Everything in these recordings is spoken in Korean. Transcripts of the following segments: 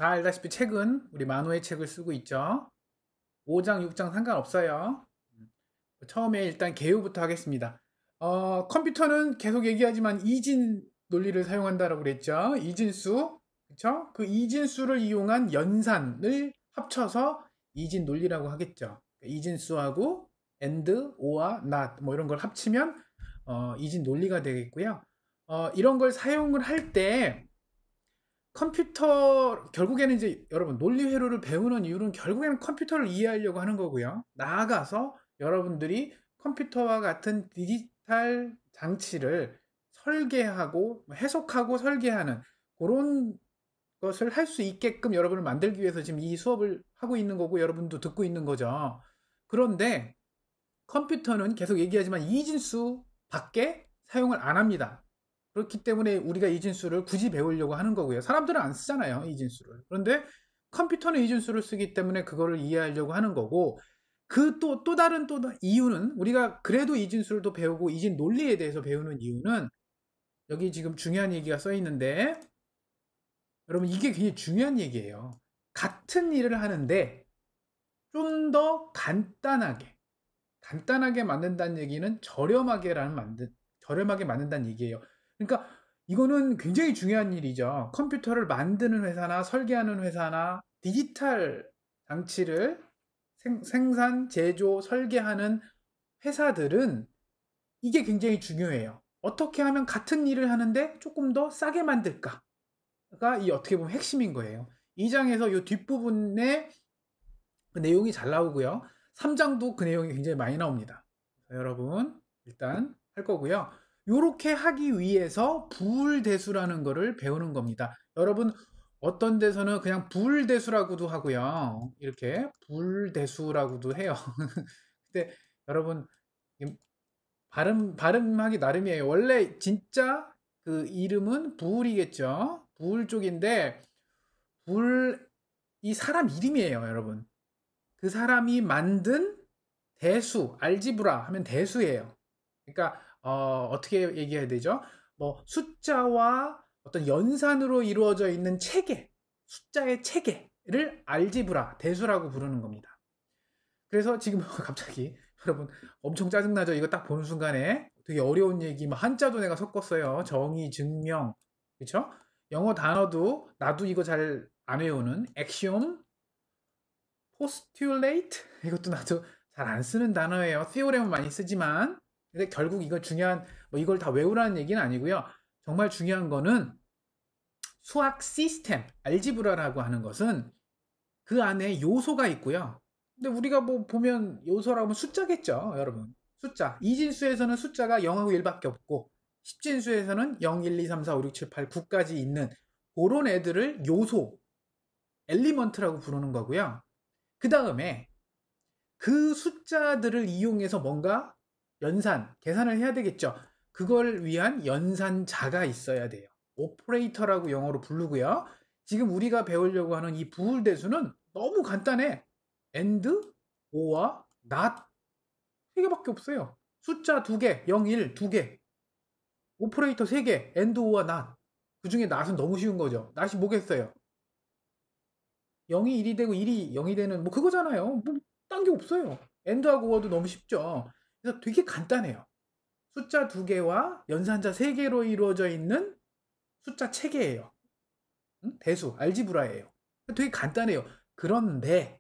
다 알다시피 책은 우리 만호의 책을 쓰고 있죠. 5장, 6장 상관없어요. 처음에 일단 개요부터 하겠습니다. 컴퓨터는 계속 얘기하지만 이진 논리를 사용한다라고 그랬죠. 이진수, 그쵸? 그 이진수를 이용한 연산을 합쳐서 이진 논리라고 하겠죠. 이진수하고 and, or와 not 뭐 이런 걸 합치면 이진 논리가 되겠고요. 이런 걸 사용을 할 때 컴퓨터 결국에는 이제 여러분 논리 회로를 배우는 이유는 결국에는 컴퓨터를 이해하려고 하는 거고요. 나아가서 여러분들이 컴퓨터와 같은 디지털 장치를 설계하고 해석하고 설계하는 그런 것을 할 수 있게끔 여러분을 만들기 위해서 지금 이 수업을 하고 있는 거고 여러분도 듣고 있는 거죠. 그런데 컴퓨터는 계속 얘기하지만 이진수 밖에 사용을 안 합니다. 그렇기 때문에 우리가 이진수를 굳이 배우려고 하는 거고요. 사람들은 안 쓰잖아요, 이진수를. 그런데 컴퓨터는 이진수를 쓰기 때문에 그거를 이해하려고 하는 거고, 그 또 다른 이유는 우리가 그래도 이진수를 또 배우고 이진 논리에 대해서 배우는 이유는 여기 지금 중요한 얘기가 써 있는데, 여러분 이게 굉장히 중요한 얘기예요. 같은 일을 하는데 좀 더 간단하게 만든다는 얘기는 저렴하게 만든다는 얘기예요. 그러니까 이거는 굉장히 중요한 일이죠. 컴퓨터를 만드는 회사나 설계하는 회사나 디지털 장치를 생산, 제조, 설계하는 회사들은 이게 굉장히 중요해요. 어떻게 하면 같은 일을 하는데 조금 더 싸게 만들까가 이 어떻게 보면 핵심인 거예요. 2장에서 이 뒷부분에 그 내용이 잘 나오고요. 3장도 그 내용이 굉장히 많이 나옵니다. 여러분 일단 할 거고요. 이렇게 하기 위해서 부울대수라는 거를 배우는 겁니다. 여러분 어떤 데서는 그냥 부울대수라고도 하고요. 이렇게 부울대수라고도 해요. 근데 여러분 발음하기 나름이에요. 원래 진짜 그 이름은 부울이겠죠. 부울 쪽인데 부울 이 사람 이름이에요, 여러분. 그 사람이 만든 대수, 알지브라 하면 대수예요. 그러니까 어떻게 얘기해야 되죠? 뭐 숫자와 어떤 연산으로 이루어져 있는 체계, 숫자의 체계를 알지브라, 대수라고 부르는 겁니다. 그래서 지금 갑자기 여러분 엄청 짜증나죠? 이거 딱 보는 순간에 되게 어려운 얘기, 뭐 한자도 내가 섞었어요. 정의, 증명, 그렇죠? 영어 단어도 나도 이거 잘 안 외우는 axiom, postulate 이것도 나도 잘 안 쓰는 단어예요. theorem은 많이 쓰지만 근데 결국 이거 중요한 뭐 이걸 다 외우라는 얘기는 아니고요. 정말 중요한 거는 수학 시스템, 알지브라라고 하는 것은 그 안에 요소가 있고요. 근데 우리가 뭐 보면 요소라고 하면 숫자겠죠, 여러분. 숫자. 이진수에서는 숫자가 0하고 1밖에 없고 10진수에서는 0, 1, 2, 3, 4, 5, 6, 7, 8, 9까지 있는 그런 애들을 요소, 엘리먼트라고 부르는 거고요. 그 다음에 그 숫자들을 이용해서 뭔가 계산을 해야 되겠죠. 그걸 위한 연산자가 있어야 돼요. 오퍼레이터라고 영어로 부르고요. 지금 우리가 배우려고 하는 이 부울대수는 너무 간단해. and, or와 not 세 개밖에 없어요. 숫자 2개, 0, 1 2개, 오퍼레이터 3개, and, or와 not. 그 중에 not은 너무 쉬운 거죠. not이 뭐겠어요? 0이 1이 되고 1이 0이 되는 뭐 그거잖아요. 뭐 딴 게 없어요. and하고 or도 너무 쉽죠. 그래서 되게 간단해요. 숫자 2개와 연산자 3개로 이루어져 있는 숫자 체계예요. 대수, 알지브라예요. 되게 간단해요. 그런데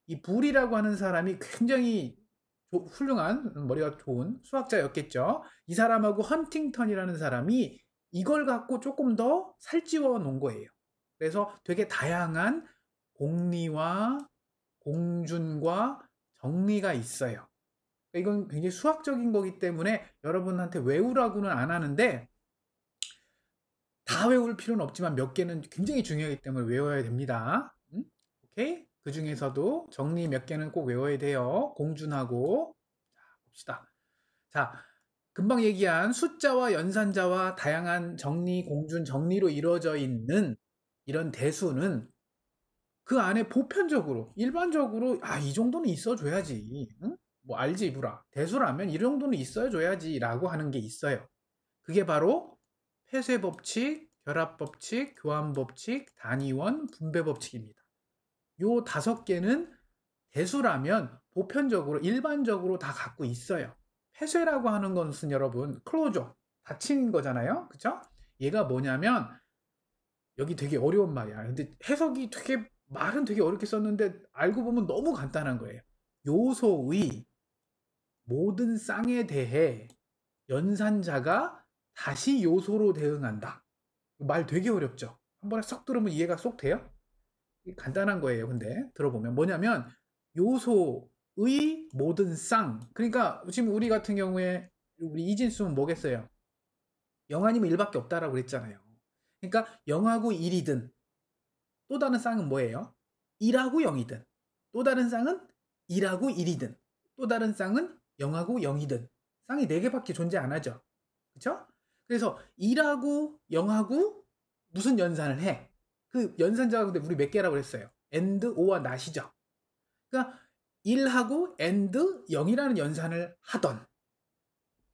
이 불이라고 하는 사람이 굉장히 훌륭한 머리가 좋은 수학자였겠죠. 이 사람하고 헌팅턴이라는 사람이 이걸 갖고 조금 더 살찌워 놓은 거예요. 그래서 되게 다양한 공리와 공준과 정리가 있어요. 이건 굉장히 수학적인 거기 때문에 여러분한테 외우라고는 안 하는데 다 외울 필요는 없지만 몇 개는 굉장히 중요하기 때문에 외워야 됩니다. 오케이? 그 중에서도 정리 몇 개는 꼭 외워야 돼요. 공준하고. 자, 봅시다. 자, 금방 얘기한 숫자와 연산자와 다양한 정리, 공준, 정리로 이루어져 있는 이런 대수는 그 안에 보편적으로, 일반적으로, 이 정도는 있어줘야지. 응? 뭐, 알지브라, 대수라면 이 정도는 있어줘야지 라고 하는 게 있어요. 그게 바로 폐쇄 법칙, 결합법칙, 교환법칙, 단위원, 분배법칙입니다. 요 5개는 대수라면 보편적으로 일반적으로 다 갖고 있어요. 폐쇄라고 하는 것은 여러분 클로저, 닫힌 거잖아요. 그쵸? 얘가 뭐냐면 여기 되게 어려운 말이야. 근데 해석이 되게 말은 되게 어렵게 썼는데 알고 보면 너무 간단한 거예요. 요소의 모든 쌍에 대해 연산자가 다시 요소로 대응한다. 말 되게 어렵죠? 한 번에 쏙 들으면 이해가 쏙 돼요? 간단한 거예요. 근데 들어보면 뭐냐면 요소의 모든 쌍. 그러니까 지금 우리 같은 경우에 우리 이진수는 뭐겠어요? 0 아니면 1밖에 없다라고 그랬잖아요. 그러니까 0하고 1이든 또 다른 쌍은 뭐예요? 1하고 0이든 또 다른 쌍은 1하고 1이든 또 다른 쌍은 0하고 0이든 쌍이 4개밖에 존재 안 하죠. 그쵸? 그래서 1하고 0하고 무슨 연산을 해? 그 연산자가 근데 우리 몇 개라고 그랬어요? and, o와 not이죠. 그러니까 1하고 and 0이라는 연산을 하던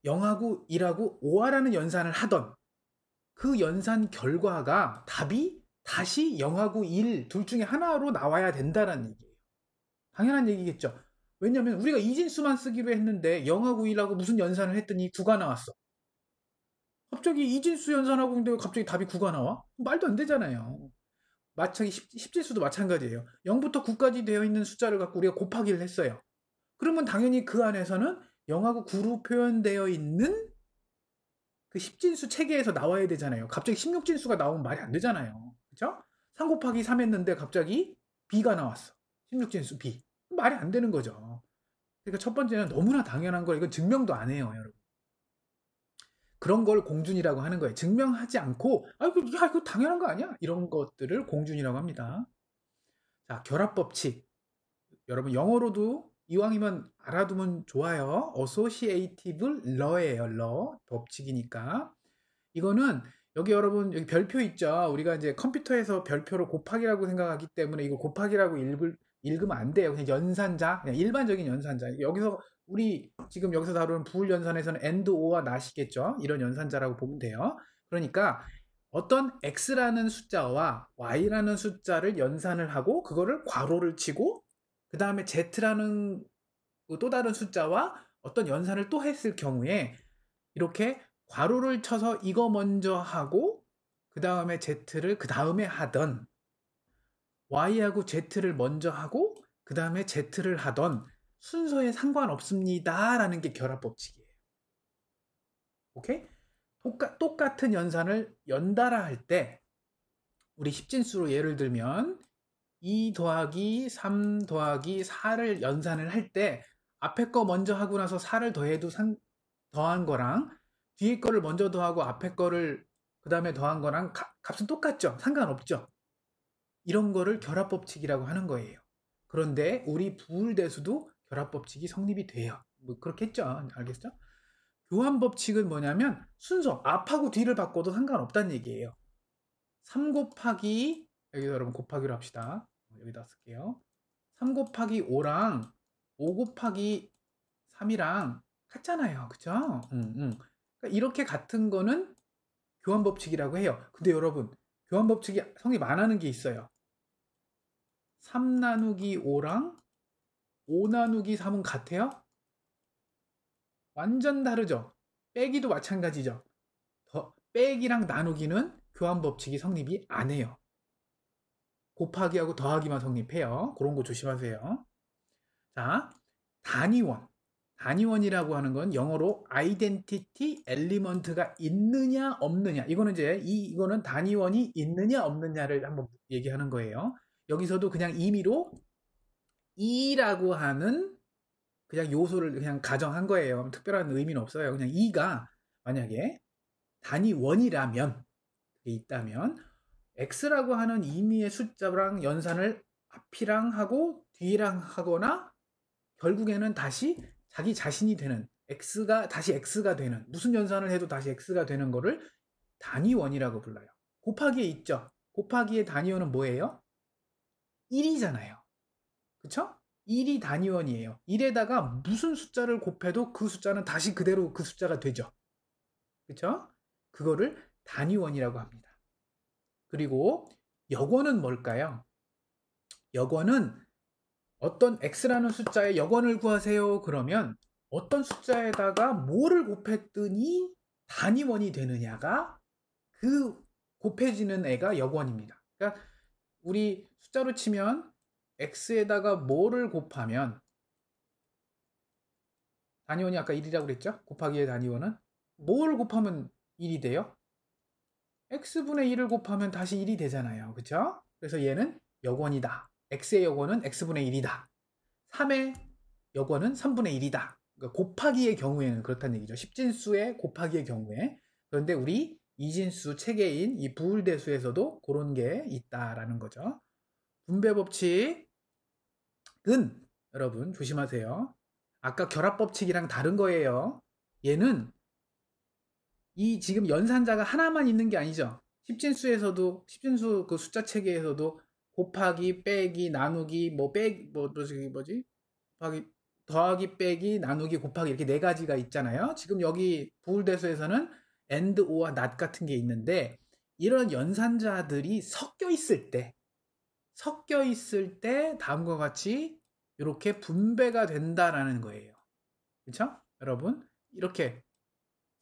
0하고 1하고 5라는 연산을 하던 그 연산 결과가 답이 다시 0하고 1 둘 중에 하나로 나와야 된다는 얘기예요. 당연한 얘기겠죠. 왜냐면 우리가 이진수만 쓰기로 했는데 0하고 1하고 무슨 연산을 했더니 9가 나왔어. 갑자기 이진수 연산하고 근데 갑자기 답이 9가 나와? 말도 안 되잖아요. 마찬가지 십진수도 마찬가지예요. 0부터 9까지 되어 있는 숫자를 갖고 우리가 곱하기를 했어요. 그러면 당연히 그 안에서는 0하고 9로 표현되어 있는 그 십진수 체계에서 나와야 되잖아요. 갑자기 16진수가 나오면 말이 안 되잖아요. 그죠? 3 곱하기 3 했는데 갑자기 B가 나왔어. 16진수 B. 말이 안 되는 거죠. 그러니까 첫 번째는 너무나 당연한 걸 이건 증명도 안 해요, 여러분. 그런 걸 공준이라고 하는 거예요. 증명하지 않고 이거 당연한 거 아니야? 이런 것들을 공준이라고 합니다. 자, 결합법칙. 여러분 영어로도 이왕이면 알아두면 좋아요. Associative Law예요. Law. 법칙이니까. 이거는 여기 여러분 여기 별표 있죠. 우리가 이제 컴퓨터에서 별표를 곱하기라고 생각하기 때문에 이거 곱하기라고 읽으면 안 돼요. 그냥 연산자, 그냥 일반적인 연산자. 여기서 우리 지금 여기서 다루는 부울 연산에서는 and, or와 not이겠죠. 이런 연산자라고 보면 돼요. 그러니까 어떤 x라는 숫자와 y라는 숫자를 연산을 하고 그거를 괄호를 치고 그 다음에 z라는 또 다른 숫자와 어떤 연산을 또 했을 경우에 이렇게 괄호를 쳐서 이거 먼저 하고 그 다음에 z를 그 다음에 하던 y하고 z를 먼저 하고 그 다음에 z를 하던 순서에 상관없습니다 라는 게 결합법칙이에요. 오케이? 똑같은 연산을 연달아 할 때 우리 십진수로 예를 들면 2 더하기 3 더하기 4를 연산을 할 때 앞에 거 먼저 하고 나서 4를 더해도 더한 거랑 뒤에 거를 먼저 더하고 앞에 거를 그 다음에 더한 거랑 값은 똑같죠? 상관없죠? 이런 거를 결합법칙이라고 하는 거예요. 그런데 우리 부울대수도 결합법칙이 성립이 돼요. 뭐 그렇겠죠? 알겠죠? 교환법칙은 뭐냐면 순서 앞하고 뒤를 바꿔도 상관없다는 얘기예요. 3 곱하기 여기서 여러분 곱하기로 합시다. 여기다 쓸게요. 3 곱하기 5랑 5 곱하기 3이랑 같잖아요. 그쵸? 그러니까 이렇게 같은 거는 교환법칙이라고 해요. 근데 여러분 교환법칙이 성립 안 하는 게 있어요. 3 나누기 5랑 5 나누기 3은 같아요? 완전 다르죠? 빼기도 마찬가지죠? 빼기랑 나누기는 교환법칙이 성립이 안 해요. 곱하기하고 더하기만 성립해요. 그런 거 조심하세요. 자, 단위원. 단위원이라고 하는 건 영어로 identity element가 있느냐 없느냐. 이거는 이거는 단위원이 있느냐 없느냐를 한번 얘기하는 거예요. 여기서도 그냥 임의로 2라고 하는 그냥 요소를 그냥 가정한 거예요. 특별한 의미는 없어요. 그냥 2가 만약에 단위원이라면 있다면 x라고 하는 임의의 숫자랑 연산을 앞이랑 하고 뒤랑 하거나 결국에는 다시 자기 자신이 되는 x가 다시 x가 되는 무슨 연산을 해도 다시 x가 되는 거를 단위원이라고 불러요. 곱하기에 있죠. 곱하기의 단위원은 뭐예요? 1이잖아요. 그쵸? 1이 단위원이에요. 1에다가 무슨 숫자를 곱해도 그 숫자는 다시 그대로 그 숫자가 되죠. 그쵸? 그거를 단위원이라고 합니다. 그리고 역원은 뭘까요? 역원은 어떤 x라는 숫자의 역원을 구하세요. 그러면 어떤 숫자에다가 뭐를 곱했더니 단위원이 되느냐가 그 곱해지는 애가 역원입니다. 그러니까 우리 숫자로 치면 x에다가 뭐를 곱하면 단위원이 아까 1이라고 그랬죠? 곱하기의 단위원은 뭘 곱하면 1이 돼요? x분의 1을 곱하면 다시 1이 되잖아요. 그쵸? 그래서 얘는 역원이다. x의 역원은 x분의 1이다. 3의 역원은 3분의 1이다. 그러니까 곱하기의 경우에는 그렇다는 얘기죠. 10진수의 곱하기의 경우에. 그런데 우리 이진수 체계인 이 부울대수에서도 그런 게 있다라는 거죠. 분배 법칙은 여러분 조심하세요. 아까 결합 법칙이랑 다른 거예요. 얘는 이 지금 연산자가 하나만 있는 게 아니죠. 10진수 그 숫자 체계에서도 곱하기, 빼기, 나누기, 뭐지? 곱하기, 더하기, 빼기, 나누기, 곱하기 이렇게 네 가지가 있잖아요. 지금 여기 부울대수에서는 and, or와 not 같은 게 있는데 이런 연산자들이 섞여 있을 때 다음과 같이 이렇게 분배가 된다라는 거예요. 그렇죠? 여러분 이렇게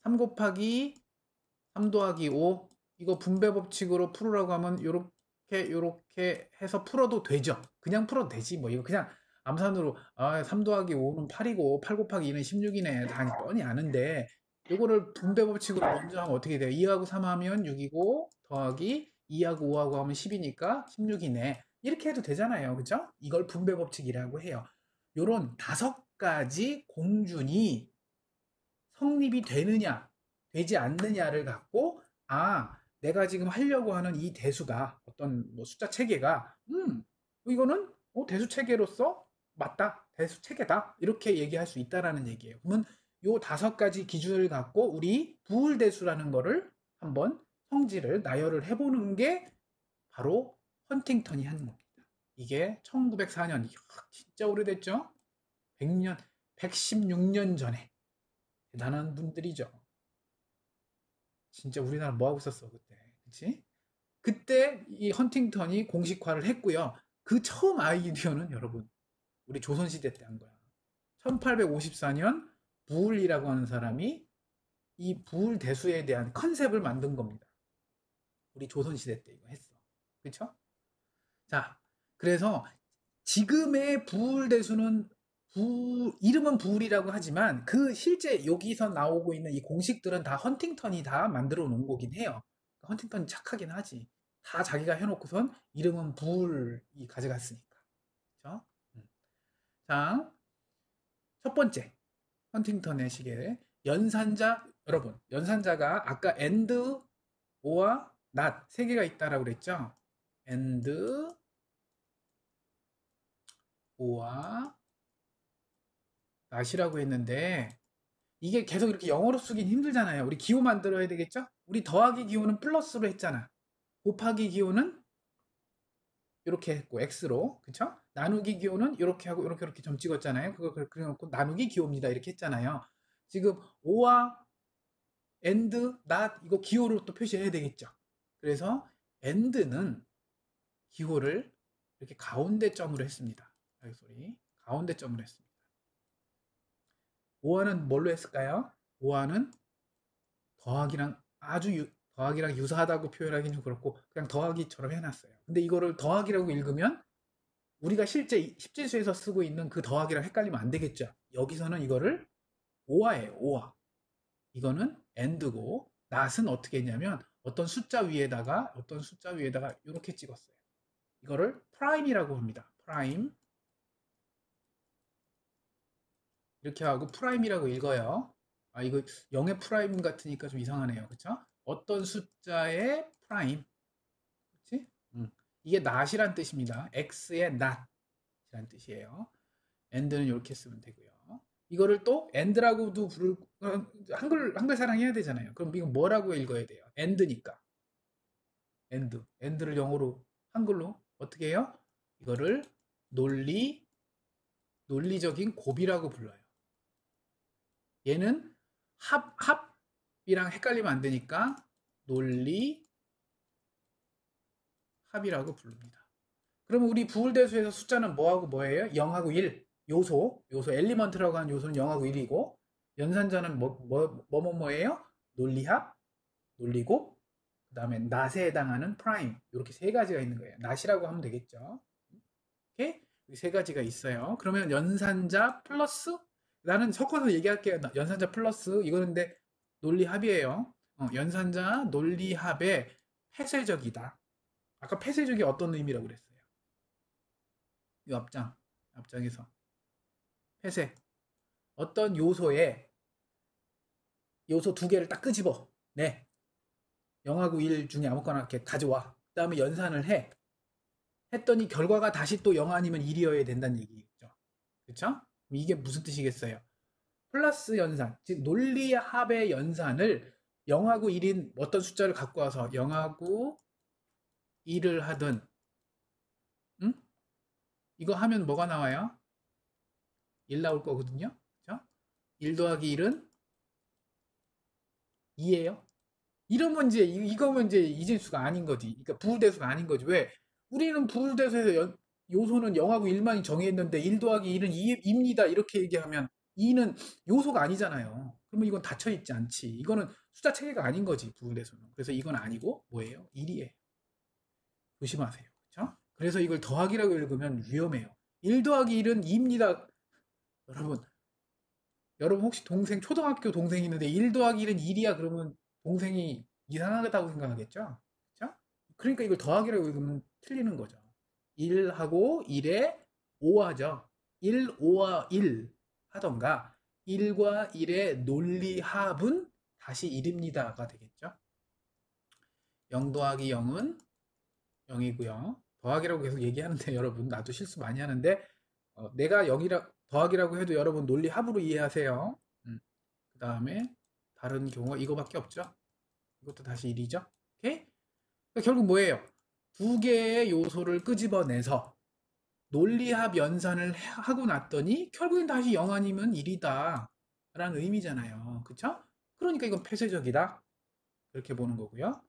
3 곱하기 3 더하기 5 이거 분배 법칙으로 풀으라고 하면 요렇게 해서 풀어도 되죠. 그냥 풀어도 되지. 뭐 이거 그냥 암산으로 3 더하기 5는 8이고 8 곱하기 2는 16이네. 다 뻔히 아는데 요거를 분배 법칙으로 먼저 하면 어떻게 돼요? 2하고 3 하면 6이고 더하기 2하고 5하고 하면 10이니까 16이네. 이렇게 해도 되잖아요. 그죠? 이걸 분배 법칙이라고 해요. 요런 5가지 공준이 성립이 되느냐 되지 않느냐를 갖고 내가 지금 하려고 하는 이 대수가 어떤 뭐 숫자 체계가 이거는 대수 체계로서 맞다 대수 체계다 이렇게 얘기할 수 있다라는 얘기예요. 그러면 요 5가지 기준을 갖고 우리 부울대수라는 거를 한번 성질을 나열을 해보는 게 바로 헌팅턴이 하는 겁니다. 이게 1904년 진짜 오래됐죠? 100년 116년 전에 대단한 분들이죠. 진짜 우리나라 뭐 하고 있었어 그때, 그치? 그때 이 헌팅턴이 공식화를 했고요. 그 처음 아이디어는 여러분 우리 조선시대 때 한 거야. 1854년 부울리라고 하는 사람이 이 부울 대수에 대한 컨셉을 만든 겁니다. 우리 조선시대 때 이거 했어. 그쵸? 자, 그래서 지금의 부울 대수는 이름은 부울이라고 하지만 그 실제 여기서 나오고 있는 이 공식들은 다 헌팅턴이 다 만들어 놓은 거긴 해요. 헌팅턴이 착하긴 하지. 다 자기가 해놓고선 이름은 부울이 가져갔으니까. 그렇죠? 자, 첫 번째 헌팅턴의 시계 연산자 여러분 연산자가 아까 and, or와 not 세 개가 있다라고 그랬죠? and, or와 not이라고 했는데 이게 계속 이렇게 영어로 쓰긴 힘들잖아요. 우리 기호 만들어야 되겠죠? 우리 더하기 기호는 플러스로 했잖아. 곱하기 기호는 이렇게 했고 x로 그쵸? 나누기 기호는 이렇게 하고 이렇게 점 찍었잖아요. 그거 그래놓고 나누기 기호입니다. 이렇게 했잖아요. 지금 o와 and, not 이거 기호로 또 표시해야 되겠죠. 그래서 and는 기호를 이렇게 가운데 점으로 했습니다. 소리 가운데 점으로 했습니다. 오화는 뭘로 했을까요? 오화는 더하기랑 더하기랑 유사하다고 표현하기는 좀 그렇고 그냥 더하기처럼 해놨어요. 근데 이거를 더하기라고 읽으면 우리가 실제 십진수에서 쓰고 있는 그 더하기랑 헷갈리면 안 되겠죠. 여기서는 이거를 오화예요. 오화. 이거는 and고 not은 어떻게 했냐면 어떤 숫자 위에다가 이렇게 찍었어요. 이거를 prime이라고 합니다. prime 이렇게 하고 프라임이라고 읽어요. 이거 0의 프라임 같으니까 좀 이상하네요. 그쵸? 어떤 숫자의 프라임. 그치? 이게 not이란 뜻입니다. x의 not이란 뜻이에요. and는 이렇게 쓰면 되고요. 이거를 또 and라고도 한글 사랑해야 되잖아요. 그럼 이거 뭐라고 읽어야 돼요? and니까. and를 영어로 한글로 어떻게 해요? 이거를 논리적인 곱이라고 불러요. 얘는 합이랑 헷갈리면 안 되니까 논리 합이라고 부릅니다. 그러면 우리 부울대수에서 숫자는 뭐하고 뭐예요? 0하고 1. 요소 엘리먼트라고 하는 요소는 0하고 1이고, 연산자는 뭐예요? 논리합, 논리곱, 그 다음에 낫에 해당하는 프라임. 이렇게 세 가지가 있는 거예요. 낫이라고 하면 되겠죠. 오케이? 세 가지가 있어요. 그러면 연산자 플러스, 나는 섞어서 얘기할게요. 연산자 플러스, 이거는 근데 논리합이에요. 연산자 논리합의 폐쇄적이다. 아까 폐쇄적이 어떤 의미라고 그랬어요? 이 앞장에서 폐쇄. 어떤 요소에 요소 두 개를 딱 끄집어. 네. 0하고 1 중에 아무거나 이렇게 가져와. 그 다음에 연산을 해. 했더니 결과가 다시 또 0 아니면 1이어야 된다는 얘기겠죠. 그렇죠? 이게 무슨 뜻이겠어요? 플러스 연산, 즉 논리합의 연산을 0하고 1인 어떤 숫자를 갖고 와서 0하고 1을 하든, 응? 이거 하면 뭐가 나와요? 1 나올 거거든요. 그렇죠? 1 더하기 1은 2예요. 이러면 이제 이거면 이제 이진수가 아닌 거지. 그러니까 부울대수가 아닌 거지. 왜? 우리는 부울대수에서 요소는 0하고 1만이 정해있는데 1 더하기 1은 2입니다. 이렇게 얘기하면 2는 요소가 아니잖아요. 그러면 이건 닫혀 있지 않지. 이거는 숫자 체계가 아닌 거지, 부울대수는. 그래서 이건 아니고 뭐예요? 1이에요. 조심하세요. 그렇죠? 그래서 이걸 더하기라고 읽으면 위험해요. 1 더하기 1은 2입니다. 여러분 혹시 동생, 초등학교 동생이 있는데 1 더하기 1은 1이야 그러면 동생이 이상하다고 생각하겠죠? 그렇죠? 그러니까 이걸 더하기라고 읽으면 틀리는 거죠. 1하고 1에 5하죠. 1, 5와 1 하던가 1과 1의 논리합은 다시 1입니다가 되겠죠. 0 더하기 0은 0이고요. 더하기라고 계속 얘기하는데 여러분 나도 실수 많이 하는데 내가 0이라 더하기라고 해도 여러분 논리합으로 이해하세요. 그 다음에 다른 경우가 이거밖에 없죠. 이것도 다시 1이죠. 오케이? 그러니까 결국 뭐예요? 두 개의 요소를 끄집어내서 논리합 연산을 하고 났더니 결국엔 다시 0 아니면 1이다 라는 의미잖아요. 그쵸? 그러니까 이건 폐쇄적이다. 그렇게 보는 거고요.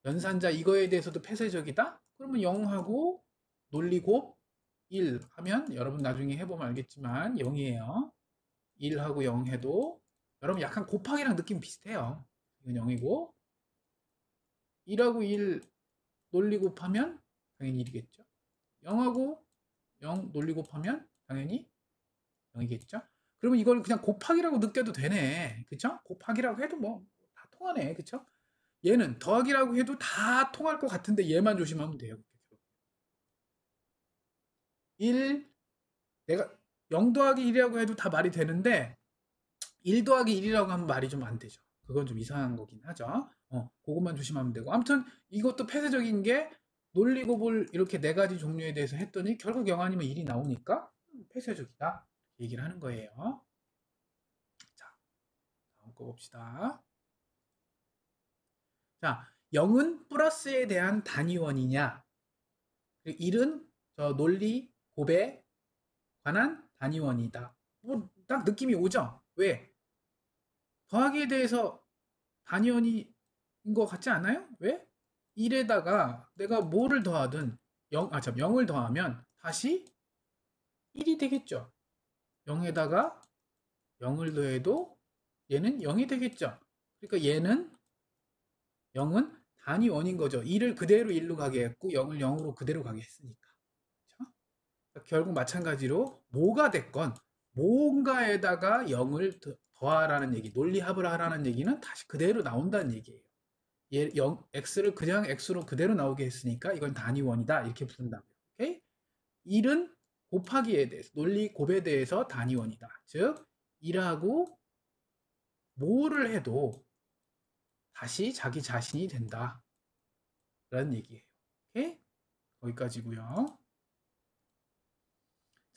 연산자 이거에 대해서도 폐쇄적이다? 그러면 0하고 논리곱 1 하면 여러분 나중에 해보면 알겠지만 0이에요. 1하고 0 해도 여러분 약간 곱하기랑 느낌 비슷해요. 이건 0이고 1하고 1 논리 곱하면 당연히 1이겠죠. 0하고 0 논리 곱하면 당연히 0이겠죠. 그러면 이걸 그냥 곱하기라고 느껴도 되네. 그쵸? 곱하기라고 해도 뭐 다 통하네. 그쵸? 얘는 더하기라고 해도 다 통할 것 같은데 얘만 조심하면 돼요. 1, 내가 0 더하기 1이라고 해도 다 말이 되는데 1 더하기 1이라고 하면 말이 좀 안 되죠. 그건 좀 이상한 거긴 하죠. 그것만 조심하면 되고. 아무튼 이것도 폐쇄적인 게 논리곱을 이렇게 네 가지 종류에 대해서 했더니 결국 0 아니면 1이 나오니까 폐쇄적이다. 얘기를 하는 거예요. 자, 다음 거 봅시다. 자, 0은 플러스에 대한 단위원이냐? 1은 저 논리 곱에 관한 단위원이다. 뭐 딱 느낌이 오죠? 왜? 더하기에 대해서 단위원인 것 같지 않아요? 왜? 1에다가 내가 뭐를 더하든 0을 더하면 다시 1이 되겠죠. 0에다가 0을 더해도 얘는 0이 되겠죠. 그러니까 얘는 0은 단위원인 거죠. 1을 그대로 1로 가게 했고 0을 0으로 그대로 가게 했으니까. 그렇죠? 그러니까 결국 마찬가지로 뭐가 됐건 뭔가에다가 0을 더하라는 얘기, 논리합을 하라는 얘기는 다시 그대로 나온다는 얘기예요. x를 그냥 x로 그대로 나오게 했으니까 이건 단위원이다 이렇게 부른다고요. 오케이? 1은 곱하기에 대해서 논리 곱에 대해서 단위원이다. 즉 1하고 뭐를 해도 다시 자기 자신이 된다 라는 얘기예요. 오케이? 거기까지고요.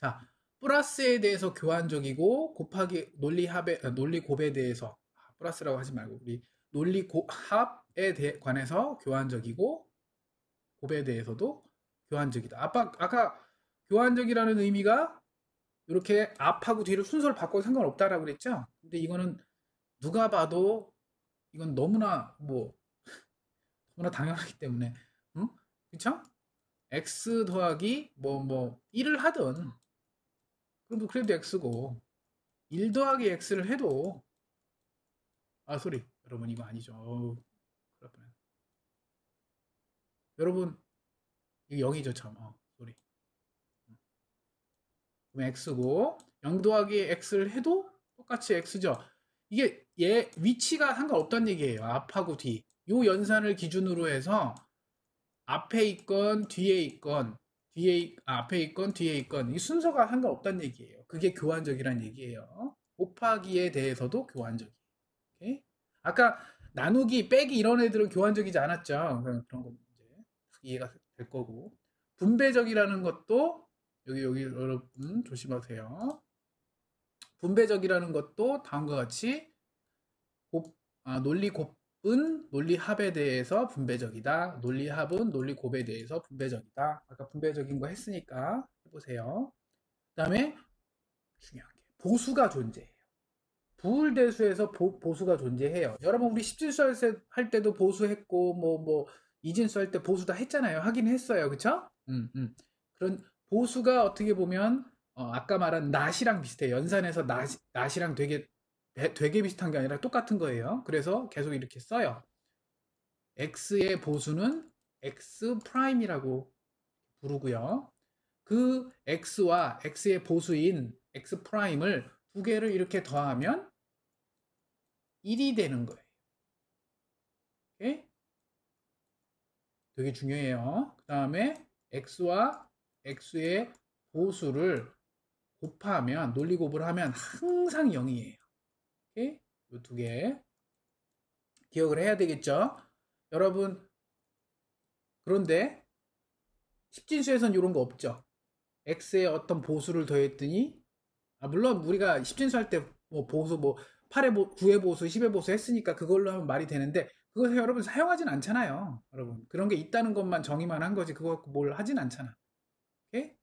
자, 플러스에 대해서 교환적이고 곱하기 논리 곱에 대해서 플러스라고 하지 말고 우리 논리 합에 관해서 교환적이고 곱에 대해서도 교환적이다. 아까 교환적이라는 의미가 이렇게 앞하고 뒤를 순서를 바꿔도 상관없다라고 그랬죠? 근데 이거는 누가 봐도 이건 너무나 당연하기 때문에 응? 그쵸? x 더하기 뭐 1을 하든 그래도 x고 1 더하기 x를 해도 소리 여러분 이거 아니죠. 여러분 이거 0이죠 참. 소리. 그럼 x고 0 더하기 x를 해도 똑같이 x죠. 이게 얘 위치가 상관없다는 얘기예요. 앞하고 뒤. 요 연산을 기준으로 해서 앞에 있건 뒤에 있건 앞에 있건 뒤에 있건 이 순서가 상관없다는 얘기예요. 그게 교환적이란 얘기예요. 곱하기에 대해서도 교환적이에요. 오케이? 아까 나누기, 빼기 이런 애들은 교환적이지 않았죠. 그런 거 이제 이해가 될 거고. 분배적이라는 것도 여기 여러분 조심하세요. 분배적이라는 것도 다음과 같이 논리 곱은 논리 합에 대해서 분배적이다. 논리 합은 논리 곱에 대해서 분배적이다. 아까 분배적인 거 했으니까 해보세요. 그 다음에 중요한 게 보수가 존재해요. 부울대수에서 보수가 존재해요. 여러분 우리 십진수 할 때도 보수했고 뭐 이진수 할 때 보수 다 했잖아요. 하긴 했어요. 그쵸? 그런 보수가 어떻게 보면 아까 말한 낫이랑 비슷해요. 연산에서 낫이랑 되게 비슷한 게 아니라 똑같은 거예요. 그래서 계속 이렇게 써요. x의 보수는 x 프라임이라고 부르고요. 그 x와 x의 보수인 x 프라임을 두 개를 이렇게 더하면 1이 되는 거예요. 오케이? 되게 중요해요. 그 다음에 x와 x의 보수를 곱하면 논리곱을 하면 항상 0이에요. 오케이? 이 두 개 기억을 해야 되겠죠? 여러분 그런데 십진수에선 이런 거 없죠. x에 어떤 보수를 더했더니 물론 우리가 십진수 할 때 뭐 보수 8의 9의 보수, 10의 보수 했으니까 그걸로 하면 말이 되는데 그거 여러분 사용하진 않잖아요. 여러분 그런 게 있다는 것만 정의만 한 거지 그거 갖고 뭘 하진 않잖아. 오케이?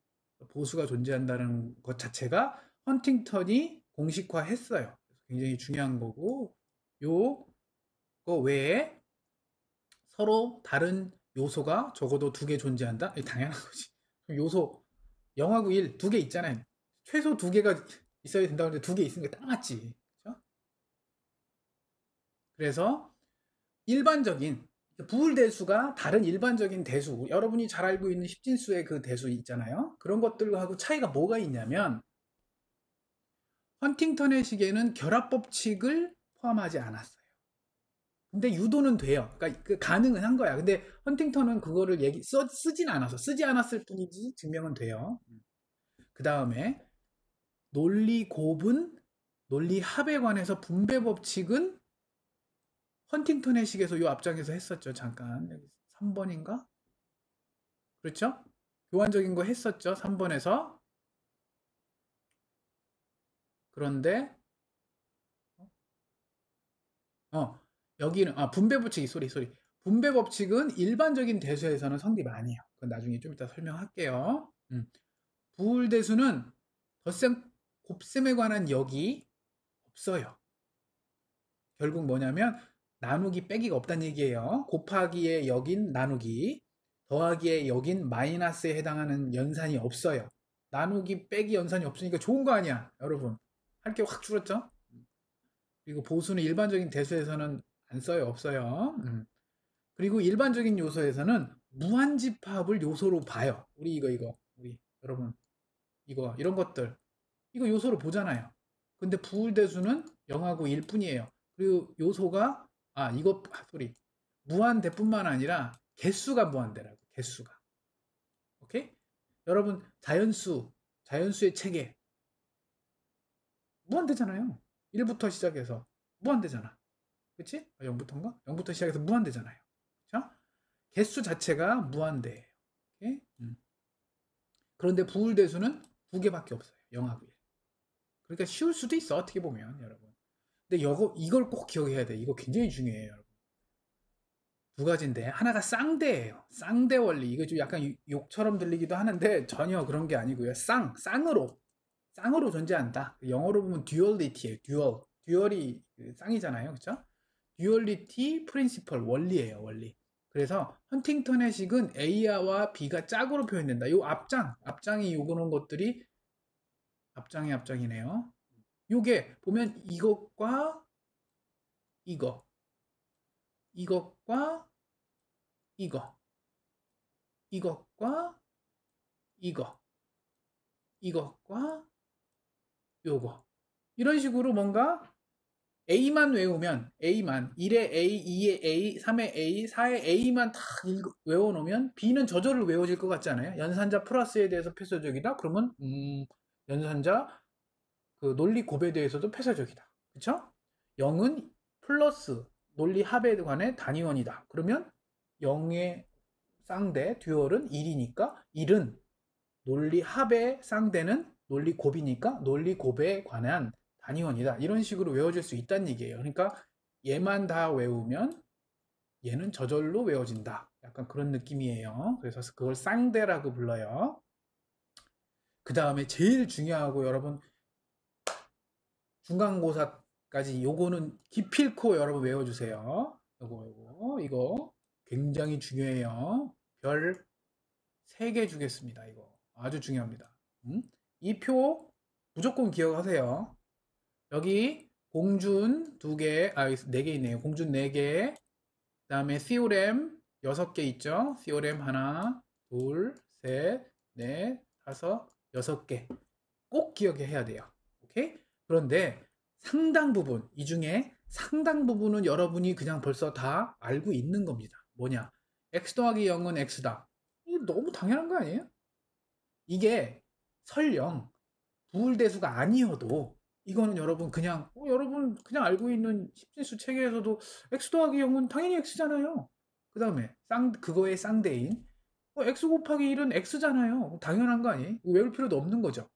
보수가 존재한다는 것 자체가 헌팅턴이 공식화했어요. 굉장히 중요한 거고 요거 외에 서로 다른 요소가 적어도 2개 존재한다? 당연한 거지. 요소 0하고 1 2개 있잖아요. 최소 2개가 있어야 된다고 하는데 2개 있으니까 딱 맞지. 그렇죠? 그래서 일반적인 부울대수가 다른 일반적인 대수, 여러분이 잘 알고 있는 십진수의 그 대수 있잖아요. 그런 것들하고 차이가 뭐가 있냐면 헌팅턴의 식에는 결합법칙을 포함하지 않았어요. 근데 유도는 돼요. 그러니까 가능은 한 거야. 근데 헌팅턴은 그거를 쓰진 않아서 쓰지 않았을 뿐이지 증명은 돼요. 그 다음에 논리 곱은 논리 합에 관해서 분배 법칙은 헌팅턴의 식에서 요 앞장에서 했었죠. 잠깐 여기 3번인가? 그렇죠? 교환적인 거 했었죠. 3번에서. 그런데 여기는 분배 법칙이 소리 분배 법칙은 일반적인 대수에서는 성립 아니에요. 그건 나중에 좀 이따 설명할게요. 부울대수는 덧셈 곱셈에 관한 역이 없어요. 결국 뭐냐면 나누기 빼기가 없다는 얘기예요. 곱하기의 역인 나누기, 더하기의 역인 마이너스에 해당하는 연산이 없어요. 나누기 빼기 연산이 없으니까 좋은 거 아니야, 여러분. 할 게 확 줄었죠? 그리고 보수는 일반적인 대수에서는 안 써요, 없어요. 그리고 일반적인 요소에서는 무한집합을 요소로 봐요. 우리 우리 여러분 이런 것들 이거 요소로 보잖아요. 근데 부울대수는 0하고 1뿐이에요. 그리고 요소가 무한대뿐만 아니라 개수가 무한대라고. 개수가. 오케이? 여러분 자연수의 체계 무한대잖아요. 1부터 시작해서 무한대잖아. 그치? 0부터인가? 0부터 시작해서 무한대잖아요. 그쵸? 개수 자체가 무한대예요. 오케이? 그런데 부울대수는 2개밖에 없어요. 0하고 1. 그러니까 쉬울 수도 있어. 어떻게 보면 여러분. 근데 이걸 꼭 기억해야 돼. 이거 굉장히 중요해요. 여러분. 두 가지인데 하나가 쌍대예요. 쌍대 원리. 이거 좀 약간 욕처럼 들리기도 하는데 전혀 그런 게 아니고요. 쌍으로 존재한다. 영어로 보면 듀얼리티예요. 듀얼이 쌍이잖아요. 그렇죠? 듀얼리티 프린시플 원리예요. 원리. 그래서 헌팅턴의 식은 A와 B가 짝으로 표현된다. 요 앞장이 요거는 것들이 앞장이네요. 요게 보면 이것과 이것과 이것과 이것과 이것과 요거 이런 식으로 뭔가 A만 외우면 A만 1에 A, 2에 A, 3에 A, 4에 A만 다 외워놓으면 B는 저절로 외워질 것 같지 않아요? 연산자 플러스에 대해서 필수적이다? 그러면 연산자 그 논리 곱에 대해서도 필수적이다. 그쵸? 0은 플러스 논리 합에 관해 단위원이다. 그러면 0의 쌍대 듀얼은 1이니까 1은 논리 합의 쌍대는 논리 곱이니까 논리 곱에 관한 단위원이다. 이런 식으로 외워질 수 있다는 얘기예요. 그러니까 얘만 다 외우면 얘는 저절로 외워진다. 약간 그런 느낌이에요. 그래서 그걸 쌍대라고 불러요. 그 다음에 제일 중요하고 여러분 중간고사까지 요거는 기필코 여러분 외워주세요. 이거 굉장히 중요해요. 별 3개 주겠습니다. 이거 아주 중요합니다. 이 표 무조건 기억하세요. 여기 공준 2개, 4개 있네요. 공준 4개, 그 다음에 시오렘 6개 있죠. 시오렘 하나, 둘, 셋, 넷, 다섯, 6개 꼭 기억해야 돼요. 오케이? 그런데 상당 부분, 이 중에 상당 부분은 여러분이 그냥 벌써 다 알고 있는 겁니다. 뭐냐? x 더하기 0은 x다. 이거 너무 당연한 거 아니에요? 이게 설령 부울대수가 아니어도 이거는 여러분 그냥 알고 있는 십진수 체계에서도 x 더하기 0은 당연히 x잖아요. 그 다음에 그거의 쌍대인 x 곱하기 1은 x잖아요. 당연한 거 아니에요? 외울 필요도 없는 거죠.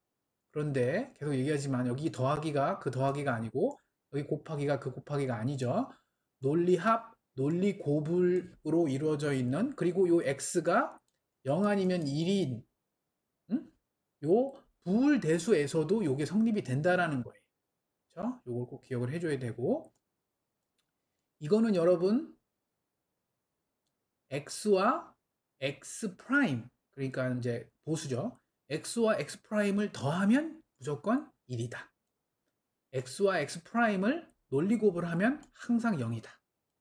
그런데 계속 얘기하지만 여기 더하기가 그 더하기가 아니고 여기 곱하기가 그 곱하기가 아니죠. 논리합, 논리곱으로 이루어져 있는 그리고 요 x가 0 아니면 1인 요 부울대수에서도 요게 성립이 된다라는 거예요. 그렇죠? 요걸 꼭 기억을 해줘야 되고 이거는 여러분 x와 x 프라임 그러니까 이제 보수죠. x와 x 프라임을 더하면 무조건 1이다. x와 x 프라임을 논리곱을 하면 항상 0이다.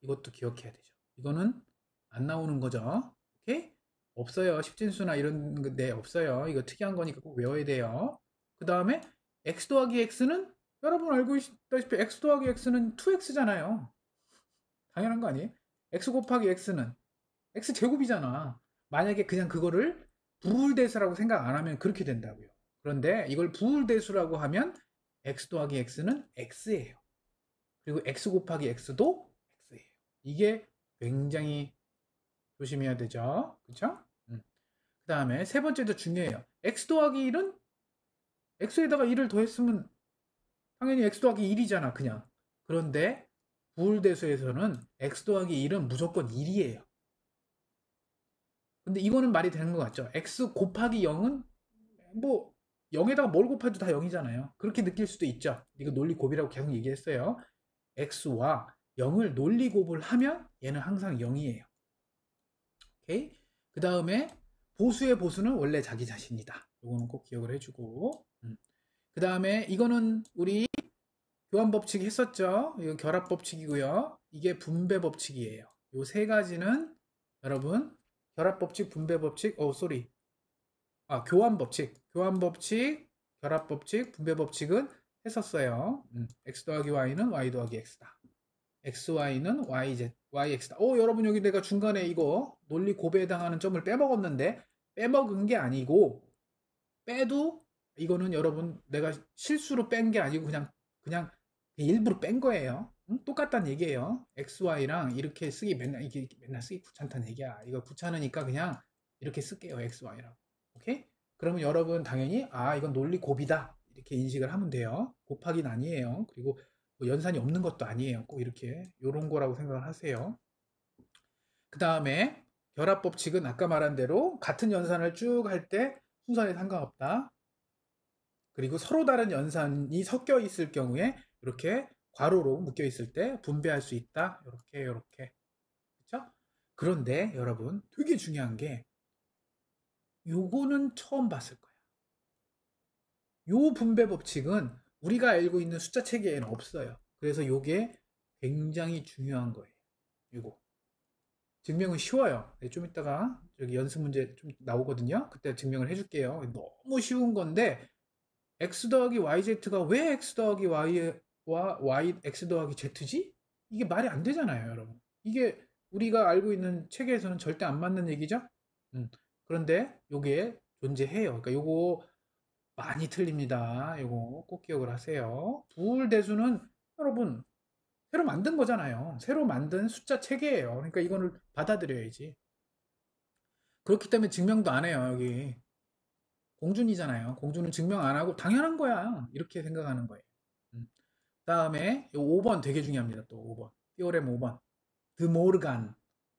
이것도 기억해야 되죠. 이거는 안 나오는 거죠. 오케이? 없어요. 십진수나 이런 건데 없어요. 이거 특이한 거니까 꼭 외워야 돼요. 그 다음에 x 더하기 x는 여러분 알고 있다시피 x 더하기 x는 2x잖아요. 당연한 거 아니에요? x 곱하기 x는 x 제곱이잖아. 만약에 그냥 그거를 부울대수라고 생각 안 하면 그렇게 된다고요. 그런데 이걸 부울대수라고 하면 x 더하기 x는 x예요. 그리고 x 곱하기 x도 x예요. 이게 굉장히 조심해야 되죠. 그쵸? 그 다음에 세 번째도 중요해요. x 더하기 1은 x에다가 1을 더했으면 당연히 x 더하기 1이잖아. 그냥. 그런데 부울대수에서는 x 더하기 1은 무조건 1이에요. 근데 이거는 말이 되는 것 같죠? x 곱하기 0은 뭐 0에다가 뭘 곱해도 다 0이잖아요. 그렇게 느낄 수도 있죠. 이거 논리곱이라고 계속 얘기했어요. x와 0을 논리곱을 하면 얘는 항상 0이에요. 오케이? 그 다음에 보수의 보수는 원래 자기 자신이다. 이거는 꼭 기억을 해주고 그 다음에 이거는 우리 교환법칙 했었죠. 이거 결합법칙이고요. 이게 분배법칙이에요. 이 세 가지는 여러분 결합법칙, 분배법칙, 교환법칙, 결합법칙, 분배법칙은 했었어요. x 더하기 y는 y 더하기 x다. xy는 yx다. 여러분 여기 내가 중간에 이거 논리 고배에 해당하는 점을 빼먹었는데 빼먹은 게 아니고 빼도 이거는 여러분 내가 실수로 뺀 게 아니고 그냥 일부러 뺀 거예요. 똑같다는 얘기예요. xy랑 이렇게 쓰기 맨날 쓰기 귀찮다는 얘기야. 이거 귀찮으니까 그냥 이렇게 쓸게요. xy라고. 오케이? 그러면 여러분 당연히 이건 논리 곱이다. 이렇게 인식을 하면 돼요. 곱하기는 아니에요. 그리고 뭐 연산이 없는 것도 아니에요. 꼭 이렇게 요런 거라고 생각을 하세요. 그 다음에 결합법칙은 아까 말한 대로 같은 연산을 쭉 할 때 순서에 상관없다. 그리고 서로 다른 연산이 섞여 있을 경우에 이렇게 괄호로 묶여 있을 때 분배할 수 있다. 이렇게. 그렇죠? 그런데 여러분 되게 중요한 게 요거는 처음 봤을 거야. 요 분배 법칙은 우리가 알고 있는 숫자 체계에는 없어요. 그래서 요게 굉장히 중요한 거예요. 이거 증명은 쉬워요. 네, 좀 이따가 여기 연습 문제 좀 나오거든요. 그때 증명을 해줄게요. 너무 쉬운 건데 x 더하기 yz가 왜 x 더하기 y와 x 더하기 z지? 이게 말이 안 되잖아요, 여러분. 이게 우리가 알고 있는 체계에서는 절대 안 맞는 얘기죠? 그런데 요게 존재해요. 그러니까 요거 많이 틀립니다. 요거 꼭 기억을 하세요. 부울대수는 여러분 새로 만든 거잖아요. 새로 만든 숫자 체계예요. 그러니까 이거를 받아들여야지. 그렇기 때문에 증명도 안 해요, 여기. 공준이잖아요. 공준은 증명 안 하고 당연한 거야. 이렇게 생각하는 거예요. 다음에 5번 되게 중요합니다. 또 5번. 티오렘 5번. 드모르간.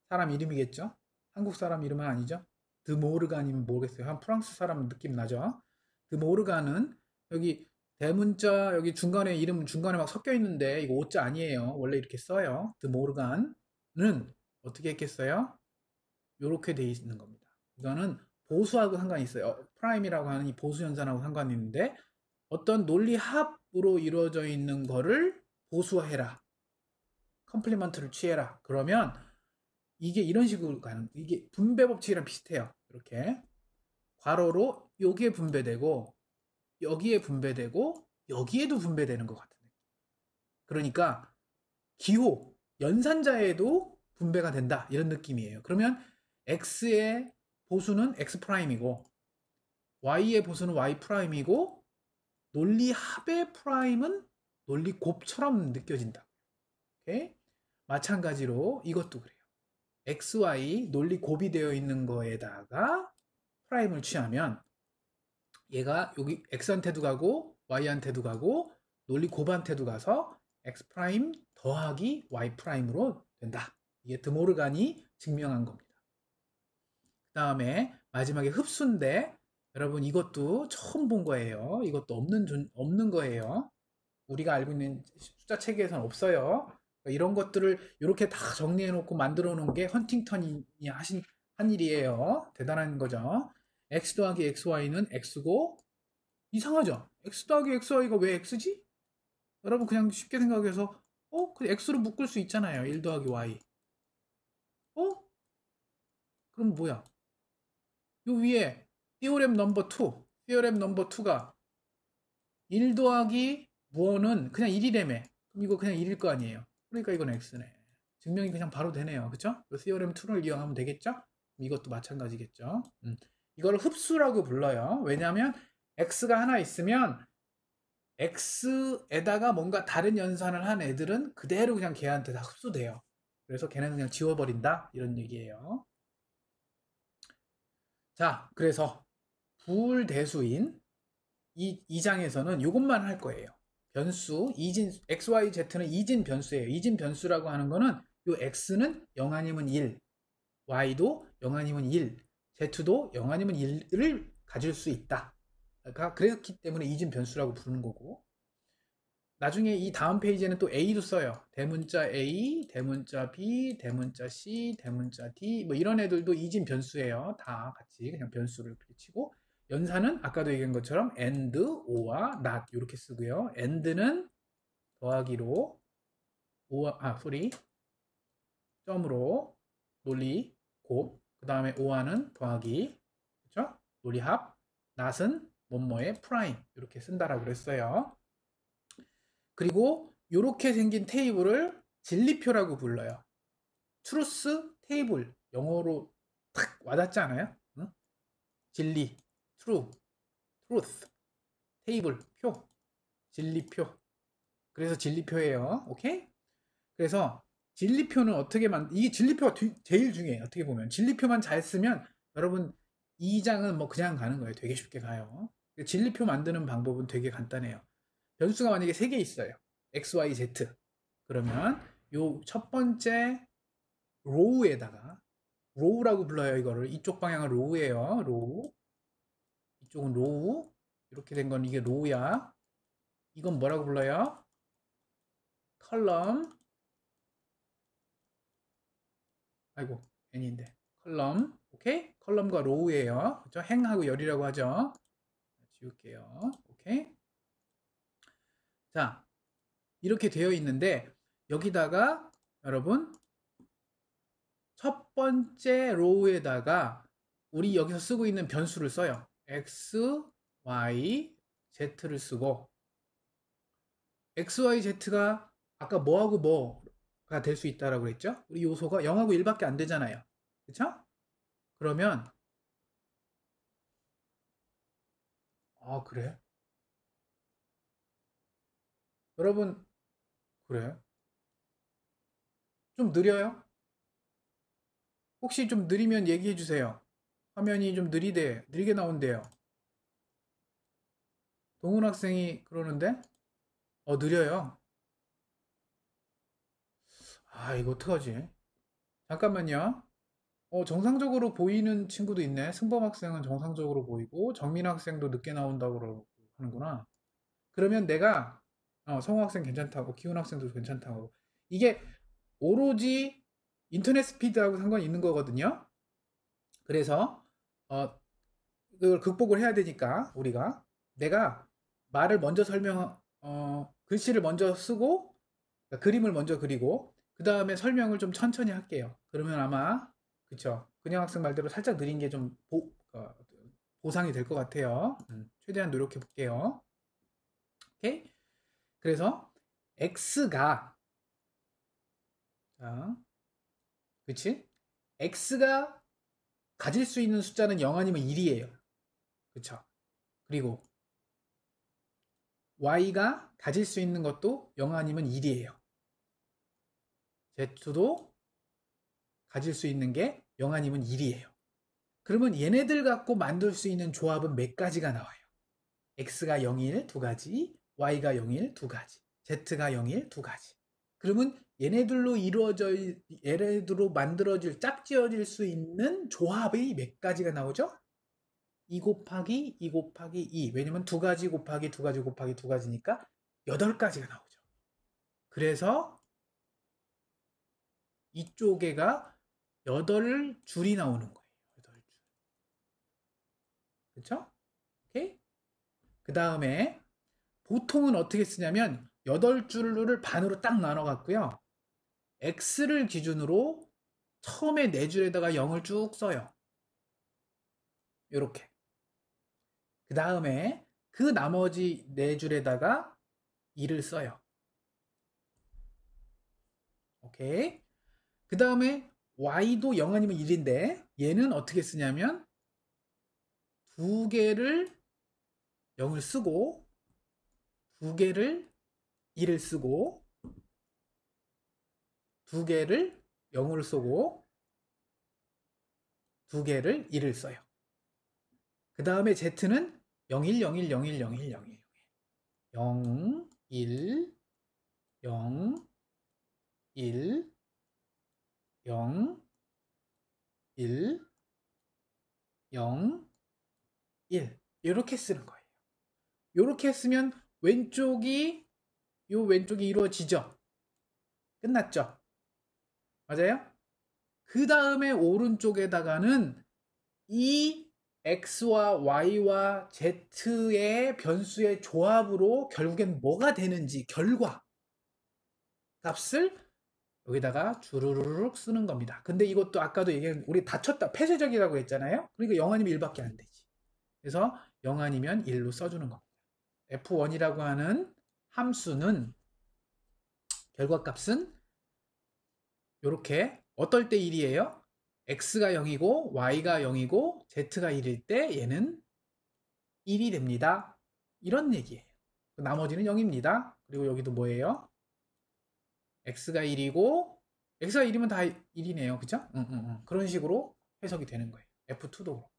사람 이름이겠죠? 한국 사람 이름은 아니죠? 드모르간이면 모르겠어요. 한 프랑스 사람 느낌 나죠? 드모르간은 여기 대문자 여기 중간에 이름 중간에 막 섞여 있는데 이거 오자 아니에요. 원래 이렇게 써요. 드모르간은 어떻게 했겠어요? 이렇게 돼 있는 겁니다. 이거는 보수하고 상관이 있어요. 프라임이라고 하는 이 보수 연산하고 상관이 있는데 어떤 논리 합으로 이루어져 있는 거를 보수해라. 컴플리먼트를 취해라. 그러면 이게 이런 식으로 가는 이게 분배 법칙이랑 비슷해요. 이렇게 괄호로 여기에 분배되고 여기에 분배되고 여기에도 분배되는 것 같은 느낌. 그러니까 기호 연산자에도 분배가 된다 이런 느낌이에요. 그러면 x의 보수는 x 프라임이고 y의 보수는 y 프라임이고 논리 합의 프라임은 논리 곱처럼 느껴진다. 오케이? 마찬가지로 이것도 그래요. xy 논리 곱이 되어 있는 거에다가 프라임을 취하면 얘가 여기 x한테도 가고 y한테도 가고 논리 곱한테도 가서 x 프라임 더하기 y 프라임으로 된다. 이게 드모르간이 증명한 겁니다. 그 다음에 마지막에 흡수인데 여러분 이것도 처음 본 거예요. 이것도 없는 거예요. 우리가 알고 있는 숫자 체계에서는 없어요. 그러니까 이런 것들을 이렇게 다 정리해 놓고 만들어 놓은 게 헌팅턴이 한 일이에요. 대단한 거죠. x 더하기 xy는 x고 이상하죠? x 더하기 xy가 왜 x지? 여러분 그냥 쉽게 생각해서 그 x로 묶을 수 있잖아요. 1 더하기 y. 그럼 뭐야? 요 위에 theorem 넘버 2, theorem 넘버 2가 1 더하기 무언은 그냥 1이래매. 그럼 이거 그냥 1일 거 아니에요. 그러니까 이건 x네. 증명이 그냥 바로 되네요. 그쵸? 요 theorem 2를 이용하면 되겠죠? 이것도 마찬가지겠죠? 이걸 흡수라고 불러요. 왜냐하면 x가 하나 있으면 x에다가 뭔가 다른 연산을 한 애들은 그대로 그냥 걔한테 다 흡수돼요. 그래서 걔는 그냥 지워버린다 이런 얘기예요. 자, 그래서 부울대수인 이 장에서는 이것만 할 거예요. 변수 이진 xyz는 이진 변수예요. 이진 변수라고 하는 거는 요 x는 0 아니면 1, y도 0 아니면 1, z도 0 아니면 1을 가질 수 있다. 그러니까 그랬기 때문에 이진 변수라고 부르는 거고 나중에 이 다음 페이지에는 또 A도 써요. 대문자 A, 대문자 B, 대문자 C, 대문자 D 뭐 이런 애들도 이진 변수예요. 다 같이 그냥 변수를 치고 연산은 아까도 얘기한 것처럼 and, or와 not 이렇게 쓰고요. and는 더하기로 점으로 논리 곱, 그 다음에 or는 더하기, 그렇죠? 논리 합, not은 뭐뭐의 프라임 이렇게 쓴다라고 그랬어요. 그리고 이렇게 생긴 테이블을 진리표라고 불러요. 트루스 테이블 영어로 탁 와닿지 않아요? 응? 진리, truth, 테이블, 표, 진리표. 그래서 진리표예요. 오케이? 그래서 진리표는 이게 진리표가 제일 중요해요. 어떻게 보면 진리표만 잘 쓰면 여러분 2장은 뭐 그냥 가는 거예요. 되게 쉽게 가요. 진리표 만드는 방법은 되게 간단해요. 변수가 만약에 3개 있어요. x, y, z. 그러면 요 첫 번째 로우에다가 로우라고 불러요. 이거를 이쪽 방향은 로우예요. 로우. 이쪽은 로우. 이렇게 된 건 이게 로우야. 이건 뭐라고 불러요? 컬럼. 아이고 n인데 컬럼. 오케이? 컬럼과 로우예요. 그렇죠? 행하고 열이라고 하죠. 지울게요. 오케이? 자, 이렇게 되어 있는데 여기다가 여러분 첫 번째 로우에다가 우리 여기서 쓰고 있는 변수를 써요. x, y, z를 쓰고 x, y, z가 아까 뭐하고 뭐가 될 수 있다라고 그랬죠? 우리 요소가 0하고 1밖에 안 되잖아요. 그쵸? 그러면 그래? 여러분 그래? 좀 느려요? 혹시 좀 느리면 얘기해 주세요. 화면이 좀 느리게 나온대요. 동훈 학생이 그러는데 느려요. 이거 어떡하지? 잠깐만요. 정상적으로 보이는 친구도 있네. 승범 학생은 정상적으로 보이고 정민 학생도 늦게 나온다고 하는구나. 그러면 내가 성호 학생 괜찮다고 기훈 학생도 괜찮다고 이게 오로지 인터넷 스피드하고 상관이 있는 거거든요. 그래서 그걸 극복을 해야 되니까 우리가 내가 말을 먼저 글씨를 먼저 쓰고 그러니까 그림을 먼저 그리고 그 다음에 설명을 좀 천천히 할게요. 그러면 아마 그쵸 그냥 학생 말대로 살짝 느린 게 좀 보상이 될 것 같아요. 최대한 노력해 볼게요. 오케이? 그래서 x가 자, 그치? x가 가질 수 있는 숫자는 0 아니면 1이에요. 그쵸? 그리고 y가 가질 수 있는 것도 0 아니면 1이에요. z도 가질 수 있는 게 0 아니면 1이에요. 그러면 얘네들 갖고 만들 수 있는 조합은 몇 가지가 나와요? x가 0일 두 가지, y가 0일 두 가지, z가 0일 두 가지. 그러면 얘네들로 만들어질 짝지어질 수 있는 조합이 몇 가지가 나오죠? 2 곱하기 2 곱하기 2. 왜냐면 두 가지 곱하기 두 가지 곱하기 두 가지니까 8가지가 나오죠. 그래서 이쪽에가 8줄이 나오는 거예요. 8줄. 그쵸? 오케이? 그 다음에 보통은 어떻게 쓰냐면 8줄을 반으로 딱 나눠 갖고요. x를 기준으로 처음에 4줄에다가 0을 쭉 써요. 요렇게. 그 다음에 그 나머지 4줄에다가 2를 써요. 오케이. 그 다음에 y도 0 아니면 1인데 얘는 어떻게 쓰냐면 두 개를 0을 쓰고 두 개를 1을 쓰고 두 개를 0을 쓰고 두 개를 1을 써요. 그 다음에 z는 01, 01, 01, 01, 01, 0, 1, 0, 1, 0, 1, 0, 1 이렇게 쓰는 거예요. 이렇게 쓰면 왼쪽이 이루어지죠. 끝났죠. 맞아요? 그 다음에 오른쪽에다가는 이 x와 y와 z의 변수의 조합으로 결국엔 뭐가 되는지 결과 값을 여기다가 주르륵 쓰는 겁니다. 근데 이것도 아까도 얘기한 우리 다쳤다 폐쇄적이라고 했잖아요. 그러니까 0 아니면 1밖에 안 되지. 그래서 0 아니면 1로 써주는 겁니다. f1이라고 하는 함수는 결과값은 이렇게 어떨 때 1이에요? x가 0이고 y가 0이고 z가 1일 때 얘는 1이 됩니다. 이런 얘기예요. 나머지는 0입니다. 그리고 여기도 뭐예요? x가 1이고 x가 1이면 다 1이네요. 그죠? 그런 식으로 해석이 되는 거예요. f2도 그렇고.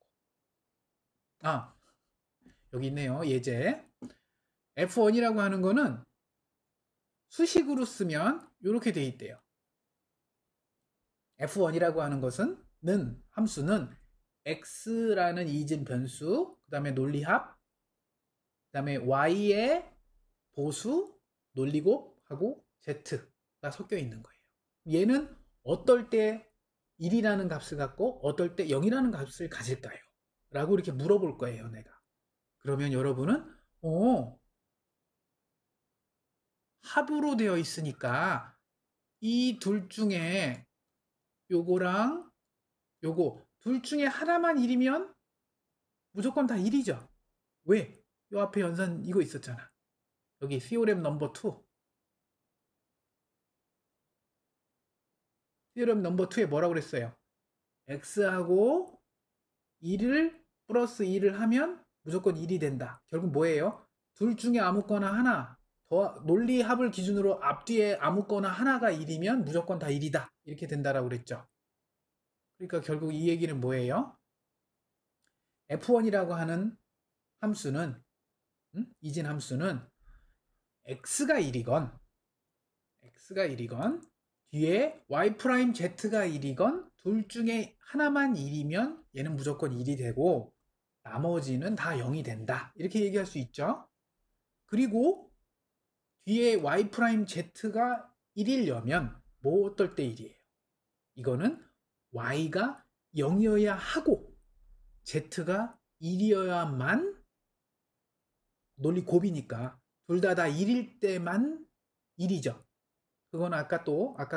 여기 있네요. 예제. f1이라고 하는 거는 수식으로 쓰면 이렇게 돼 있대요. f1이라고 하는 것은 함수는 x라는 이진 변수, 그 다음에 논리합, 그 다음에 y의 보수, 논리곱하고 z가 섞여 있는 거예요. 얘는 어떨 때 1이라는 값을 갖고 어떨 때 0이라는 값을 가질까요? 라고 이렇게 물어볼 거예요, 내가. 그러면 여러분은 합으로 되어 있으니까 이 둘 중에 요거랑 요거 둘 중에 하나만 1이면 무조건 다 1이죠. 왜? 요 앞에 연산 이거 있었잖아. 여기 theorem 넘버 2. theorem 넘버 2에 뭐라고 그랬어요? x하고 1을 플러스 2를 하면 무조건 1이 된다. 결국 뭐예요? 둘 중에 아무거나 하나 더 논리 합을 기준으로 앞뒤에 아무거나 하나가 1이면 무조건 다 1이다. 이렇게 된다라고 그랬죠. 그러니까 결국 이 얘기는 뭐예요? F1이라고 하는 함수는 이진 함수는 x가 1이건 뒤에 y'z가 1이건 둘 중에 하나만 1이면 얘는 무조건 1이 되고 나머지는 다 0이 된다. 이렇게 얘기할 수 있죠. 그리고 뒤에 y'z가 1이려면 뭐 어떨 때 1이에요? 이거는 y가 0이어야 하고 z가 1이어야만 논리 곱이니까 둘 다 1일 때만 1이죠. 그건 아까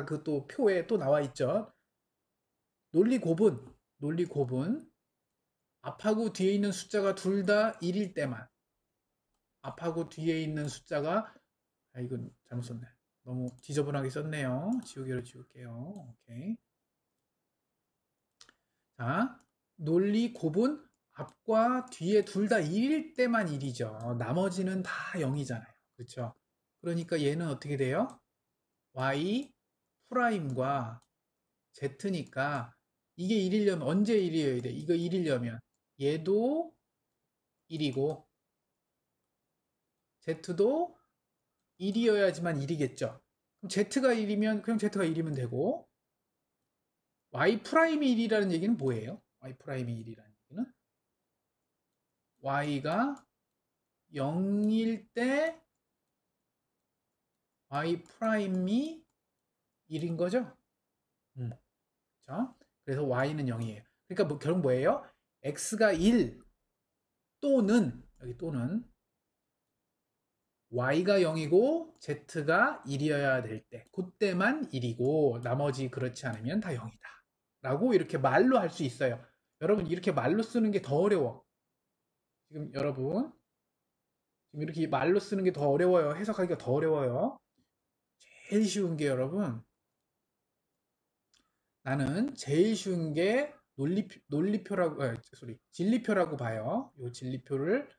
그 또 표에 또 나와 있죠. 논리 곱은 앞하고 뒤에 있는 숫자가 둘 다 1일 때만 앞하고 뒤에 있는 숫자가 이건 잘못 썼네. 너무 지저분하게 썼네요. 지우개로 지울게요. 오케이. 자, 논리 곱은 앞과 뒤에 둘 다 1일 때만 1이죠. 나머지는 다 0이잖아요. 그렇죠? 그러니까 얘는 어떻게 돼요? y 프라임과 z니까 이게 1이려면 언제 1이어야 돼? 이거 1이려면 얘도 1이고 z도 1이어야지만 1이겠죠. 그럼 z가 1이면 그냥 z가 1이면 되고 y 프라임이 1이라는 얘기는 뭐예요? y 프라임이 1이라는 얘기는 y가 0일 때 y 프라임이 1인 거죠? 그렇죠? 그래서 y는 0이에요. 그러니까 결국 뭐예요? x가 1 또는 여기 또는 y가 0이고 z가 1이어야 될 때 그때만 1이고 나머지 그렇지 않으면 다 0이다. 라고 이렇게 말로 할 수 있어요. 여러분 이렇게 말로 쓰는 게 더 어려워. 지금 여러분 지금 이렇게 말로 쓰는 게 더 어려워요. 해석하기가 더 어려워요. 제일 쉬운 게 여러분 나는 제일 쉬운 게 진리표라고 봐요. 이 진리표를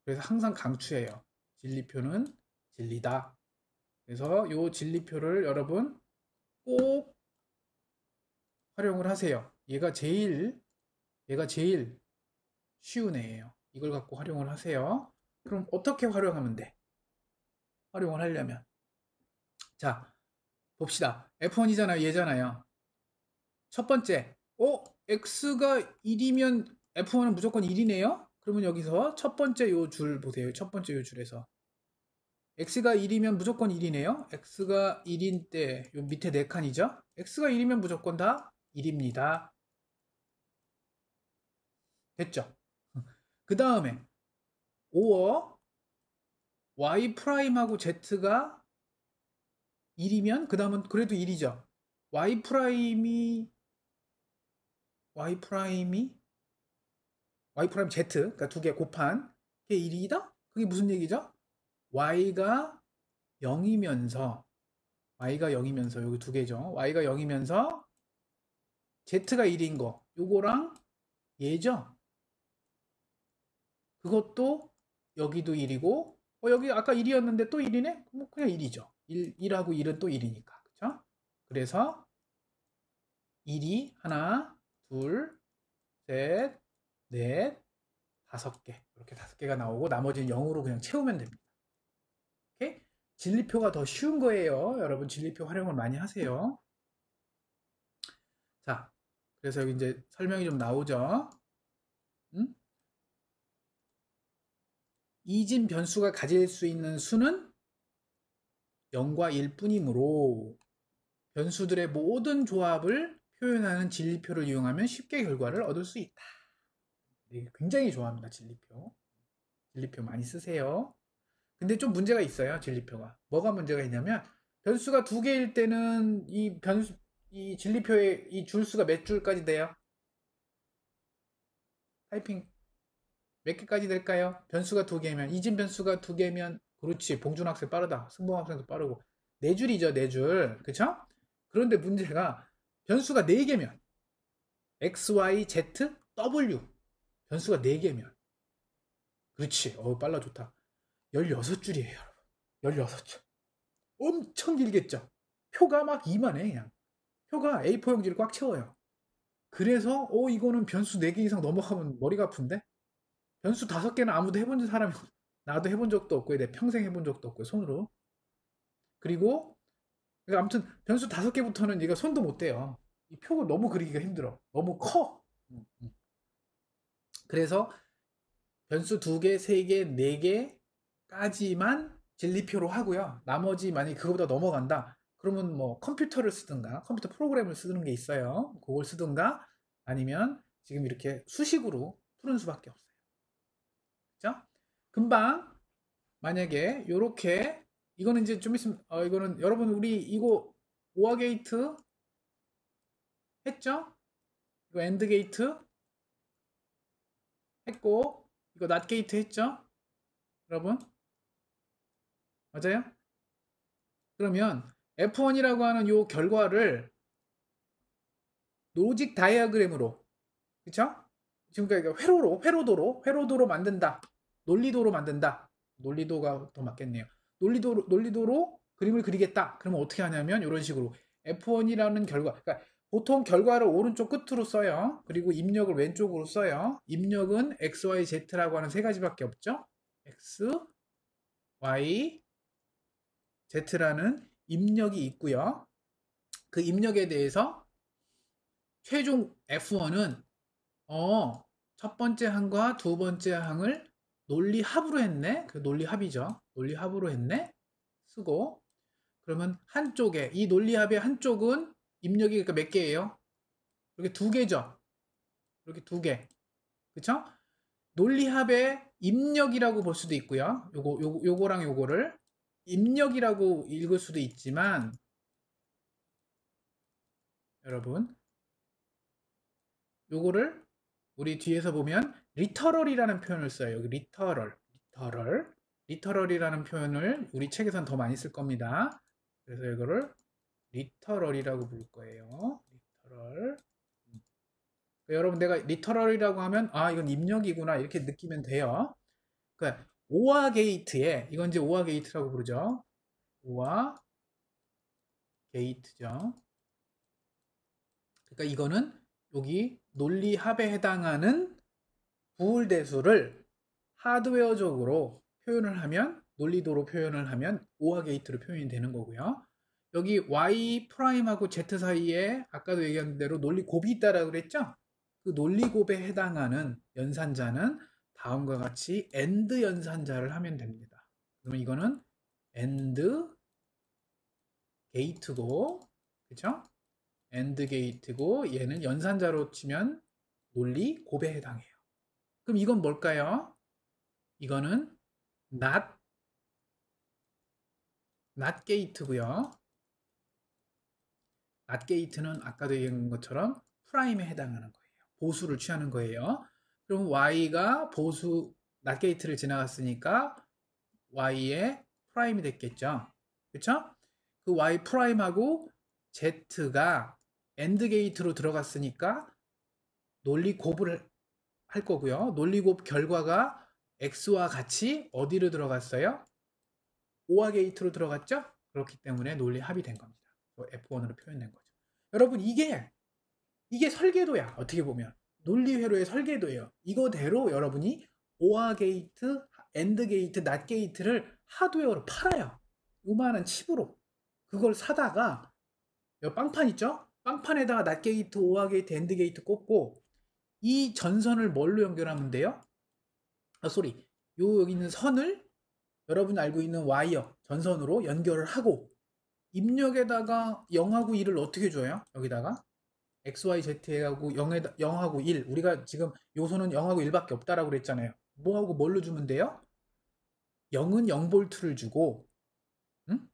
그래서 항상 강추해요. 진리표는 진리다. 그래서 이 진리표를 여러분 꼭 활용을 하세요. 얘가 제일 쉬운 애예요. 이걸 갖고 활용을 하세요. 그럼 어떻게 활용하면 돼? 활용을 하려면 자 봅시다. F1이잖아요. 얘잖아요. 첫 번째 x가 1이면 F1은 무조건 1이네요. 그러면 여기서 첫 번째 요 줄 보세요. 첫 번째 요 줄에서 x가 1이면 무조건 1이네요. x가 1인 때 요 밑에 4칸이죠. x가 1이면 무조건 다 1입니다. 됐죠? 그 다음에 5어 y 프라임하고 z가 1이면 그 다음은 그래도 1이죠. y 프라임 z 그러니까 두 개 곱한 게 1이다? 그게 무슨 얘기죠? y가 0이면서 여기 두 개죠. y가 0이면서 z가 1인 거 요거랑 얘죠. 그것도 여기도 1이고 여기 아까 1이었는데 또 1이네? 뭐 그냥 1이죠. 1하고 1은 또 1이니까. 그쵸? 그래서 1이 하나, 둘, 셋, 넷, 5개. 이렇게 5개가 나오고 나머지는 0으로 그냥 채우면 됩니다. 오케이? 진리표가 더 쉬운 거예요. 여러분 진리표 활용을 많이 하세요. 자, 그래서 여기 이제 설명이 좀 나오죠. 이진 변수가 가질 수 있는 수는 0과 1 뿐이므로 변수들의 모든 조합을 표현하는 진리표를 이용하면 쉽게 결과를 얻을 수 있다. 굉장히 좋아합니다. 진리표. 진리표 많이 쓰세요. 근데 좀 문제가 있어요. 진리표가. 뭐가 문제가 있냐면 변수가 두 개일 때는 이 진리표의 이 줄수가 몇 줄까지 돼요? 타이핑 몇 개까지 될까요? 변수가 두 개면 이진 변수가 두 개면 그렇지. 봉준 학생 빠르다. 승봉 학생도 빠르고 네 줄이죠. 네 줄. 그쵸? 그런데 문제가 변수가 네 개면 x, y, z, w 변수가 네 개면 그렇지. 빨라 좋다. 16줄이에요, 여러분. 16줄. 엄청 길겠죠? 표가 막 이만해, 그냥. 표가 A4 용지를 꽉 채워요. 그래서, 이거는 변수 4개 이상 넘어가면 머리가 아픈데? 변수 5개는 아무도 해본 사람이, 나도 해본 적도 없고, 내 평생 해본 적도 없고, 손으로. 그리고, 그러니까 아무튼, 변수 5개부터는 얘가 손도 못 대요. 이 표가 너무 그리기가 힘들어. 너무 커. 그래서, 변수 2개, 3개, 4개까지만 진리표로 하고요. 나머지 만약에 그거보다 넘어간다. 그러면 뭐 컴퓨터를 쓰든가 컴퓨터 프로그램을 쓰는 게 있어요. 그걸 쓰든가 아니면 지금 이렇게 수식으로 푸는 수밖에 없어요. 그죠? 금방 만약에 요렇게 이거는 이제 좀 있으면 이거는 여러분 우리 이거 오아 게이트 했죠? 이거 엔드 게이트 했고 이거 낫 게이트 했죠? 여러분 맞아요? 그러면 F1이라고 하는 요 결과를 로직 다이어그램으로 그쵸? 지금 그러니까 회로도로 만든다. 논리도로 만든다. 논리도가 더 맞겠네요. 논리도로 그림을 그리겠다. 그러면 어떻게 하냐면 이런 식으로 F1이라는 결과 그러니까 보통 결과를 오른쪽 끝으로 써요. 그리고 입력을 왼쪽으로 써요. 입력은 X, Y, Z라고 하는 세 가지밖에 없죠. X, Y, Z라는 입력이 있고요. 그 입력에 대해서 최종 F1은 첫 번째 항과 두 번째 항을 논리합으로 했네. 그 논리합이죠. 논리합으로 했네. 쓰고 그러면 한쪽에 이 논리합의 한쪽은 입력이 그러니까 몇 개예요? 이렇게 두 개죠. 이렇게 두 개. 그쵸? 논리합의 입력이라고 볼 수도 있고요. 요거랑 요거를 입력이라고 읽을 수도 있지만 여러분 요거를 우리 뒤에서 보면 리터럴이라는 표현을 써요. 여기 리터럴이라는 표현을 우리 책에선 더 많이 쓸 겁니다. 그래서 이거를 리터럴이라고 부를 거예요. 리터럴. 그러니까 여러분 내가 리터럴이라고 하면 이건 입력이구나 이렇게 느끼면 돼요. 그러니까 오아 게이트에 이건 이제 오아 게이트라고 부르죠. 오아 게이트죠. 그러니까 이거는 여기 논리합에 해당하는 부울대수를 하드웨어적으로 표현을 하면 논리도로 표현을 하면 오아 게이트로 표현이 되는 거고요. 여기 y 프라임하고 z 사이에 아까도 얘기한 대로 논리 곱이 있다라고 그랬죠? 그 논리 곱에 해당하는 연산자는 다음과 같이 AND 연산자를 하면 됩니다. 그러면 이거는 AND 게이트고, 그쵸? AND 게이트고 얘는 연산자로 치면 논리 곱에 해당해요. 그럼 이건 뭘까요? 이거는 not 게이트고요. not 게이트는 아까도 얘기한 것처럼 프라임에 해당하는 거예요. 보수를 취하는 거예요. 그럼 y가 보수 not 게이트를 지나갔으니까 y의 프라임이 됐겠죠. 그쵸? 그 y 프라임하고 z가 AND 게이트로 들어갔으니까 논리 곱을 할 거고요. 논리 곱 결과가 x와 같이 어디로 들어갔어요? 오아 게이트로 들어갔죠? 그렇기 때문에 논리 합이 된 겁니다. F1으로 표현된 거죠. 여러분 이게 설계도야. 어떻게 보면 논리 회로의 설계도예요. 이거대로 여러분이 오아 게이트, 엔드 게이트, 낫 게이트를 하드웨어로 팔아요. 요만한 칩으로 그걸 사다가 여기 빵판 있죠? 빵판에다가 낫 게이트, 오아 게이트, 엔드 게이트 꽂고 이 전선을 뭘로 연결하면 돼요? 여기 있는 선을 여러분이 알고 있는 와이어 전선으로 연결을 하고 입력에다가 0하고 1을 어떻게 줘요? 여기다가 XYZ하고 0하고 1. 우리가 지금 요소는 0하고 1밖에 없다라고 그랬잖아요. 뭐하고 뭘로 주면 돼요? 0은 0V를 주고, 응?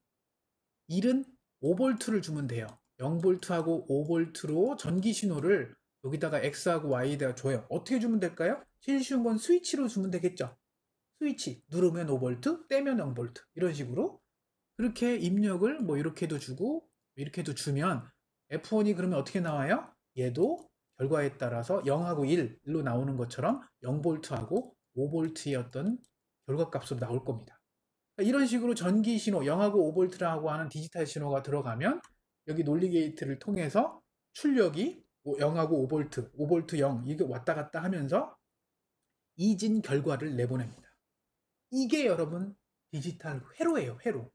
1은 5V를 주면 돼요. 0V하고 5V로 전기 신호를 여기다가 X하고 Y에다가 줘요. 어떻게 주면 될까요? 제일 쉬운 건 스위치로 주면 되겠죠. 스위치 누르면 5V, 떼면 0V 이런 식으로 그렇게 입력을 뭐 이렇게도 주고 이렇게도 주면 F1이 그러면 어떻게 나와요? 얘도 결과에 따라서 0하고 1로 나오는 것처럼 0V하고 5V의 어떤 결과값으로 나올 겁니다. 이런 식으로 전기 신호 0하고 5V라고 하는 디지털 신호가 들어가면 여기 논리 게이트를 통해서 출력이 0하고 5V, 5V 0 이게 왔다 갔다 하면서 이진 결과를 내보냅니다. 이게 여러분 디지털 회로예요. 회로.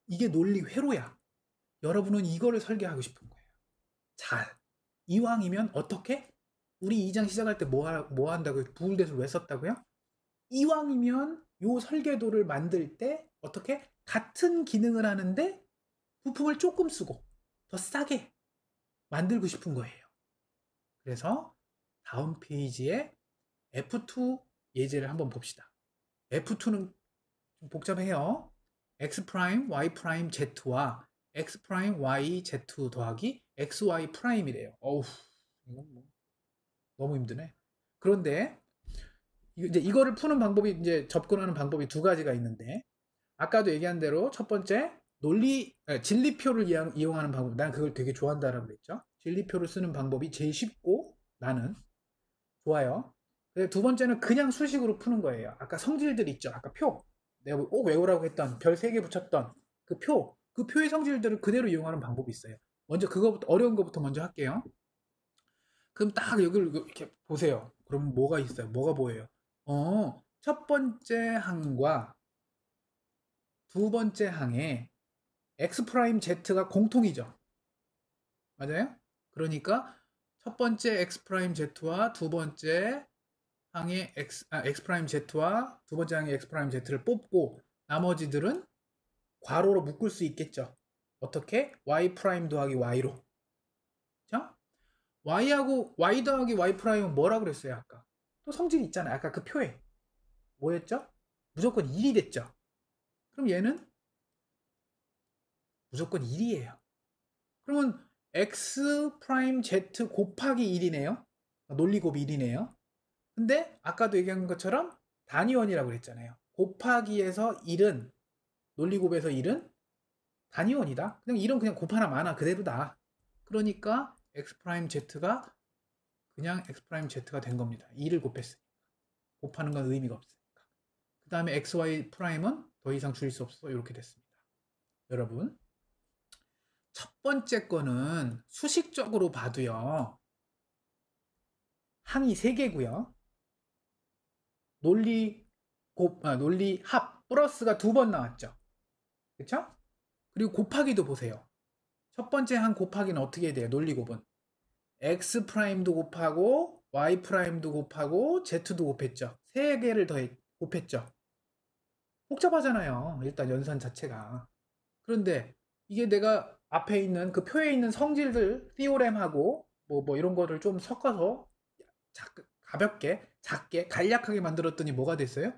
이게 논리 회로야. 여러분은 이거를 설계하고 싶은 거예요. 잘. 이왕이면 어떻게? 우리 2장 시작할 때 뭐 한다고요? 부울댓을 왜 썼다고요? 이왕이면 요 설계도를 만들 때 어떻게? 같은 기능을 하는데 부품을 조금 쓰고 더 싸게 만들고 싶은 거예요. 그래서 다음 페이지에 F2 예제를 한번 봅시다. F2는 좀 복잡해요. X 프라임, Y 프라임, Z와 X 프라임, Y, Z 더하기 XY 프라임이래요. 어우, 이건 뭐 너무 힘드네. 그런데 이제 이거를 푸는 방법이 이제 접근하는 방법이 두 가지가 있는데 아까도 얘기한 대로 첫 번째 진리표를 이용하는 방법. 난 그걸 되게 좋아한다라고 그랬죠. 진리표를 쓰는 방법이 제일 쉽고 나는 좋아요. 두 번째는 그냥 수식으로 푸는 거예요. 아까 성질들 있죠. 아까 표. 내가 꼭 외우라고 했던 별 3개 붙였던 그 표. 그 표의 성질들을 그대로 이용하는 방법이 있어요. 먼저 그거부터 어려운 거부터 먼저 할게요. 그럼 딱 여기를 이렇게 보세요. 그럼 뭐가 있어요? 뭐가 보여요? 첫 번째 항과 두 번째 항에 X 프라임 Z가 공통이죠. 맞아요? 그러니까 첫 번째 X 프라임 Z와 두 번째 항의 X 프라임 Z와 두 번째 항의 X 프라임 Z를 뽑고 나머지들은 괄호로 묶을 수 있겠죠. 어떻게? Y 프라임 더하기 Y로. 자, Y하고 Y 더하기 Y 프라임은 뭐라 그랬어요, 아까? 또 성질이 있잖아요. 아까 그 표에. 뭐였죠? 무조건 1이 됐죠. 그럼 얘는 무조건 1이에요. 그러면 X 프라임 Z 곱하기 1이네요. 논리곱 1이네요. 근데 아까도 얘기한 것처럼 단위원이라고 그랬잖아요. 곱하기에서 1은 논리곱에서 1은 단위원이다. 그냥 1은 그냥 곱 하나 많아 그대로다. 그러니까 X 프라임 Z가 그냥 X 프라임 Z가 된 겁니다. 2를 곱했으니까. 곱하는 건 의미가 없으니까. 그 다음에 XY 프라임은 더 이상 줄일 수 없어. 이렇게 됐습니다. 여러분 첫 번째 거는 수식적으로 봐도요. 항이 3개고요. 논리 합 플러스가 2번 나왔죠. 그쵸? 그리고 곱하기도 보세요. 첫 번째 항 곱하기는 어떻게 돼요? 논리곱은 X 프라임도 곱하고 Y 프라임도 곱하고 Z도 곱했죠. 3개를 더 곱했죠. 복잡하잖아요. 일단 연산 자체가. 그런데 이게 내가 앞에 있는 그 표에 있는 성질들 티오렘하고 뭐 이런 거를 좀 섞어서 가볍게 작게 간략하게 만들었더니 뭐가 됐어요?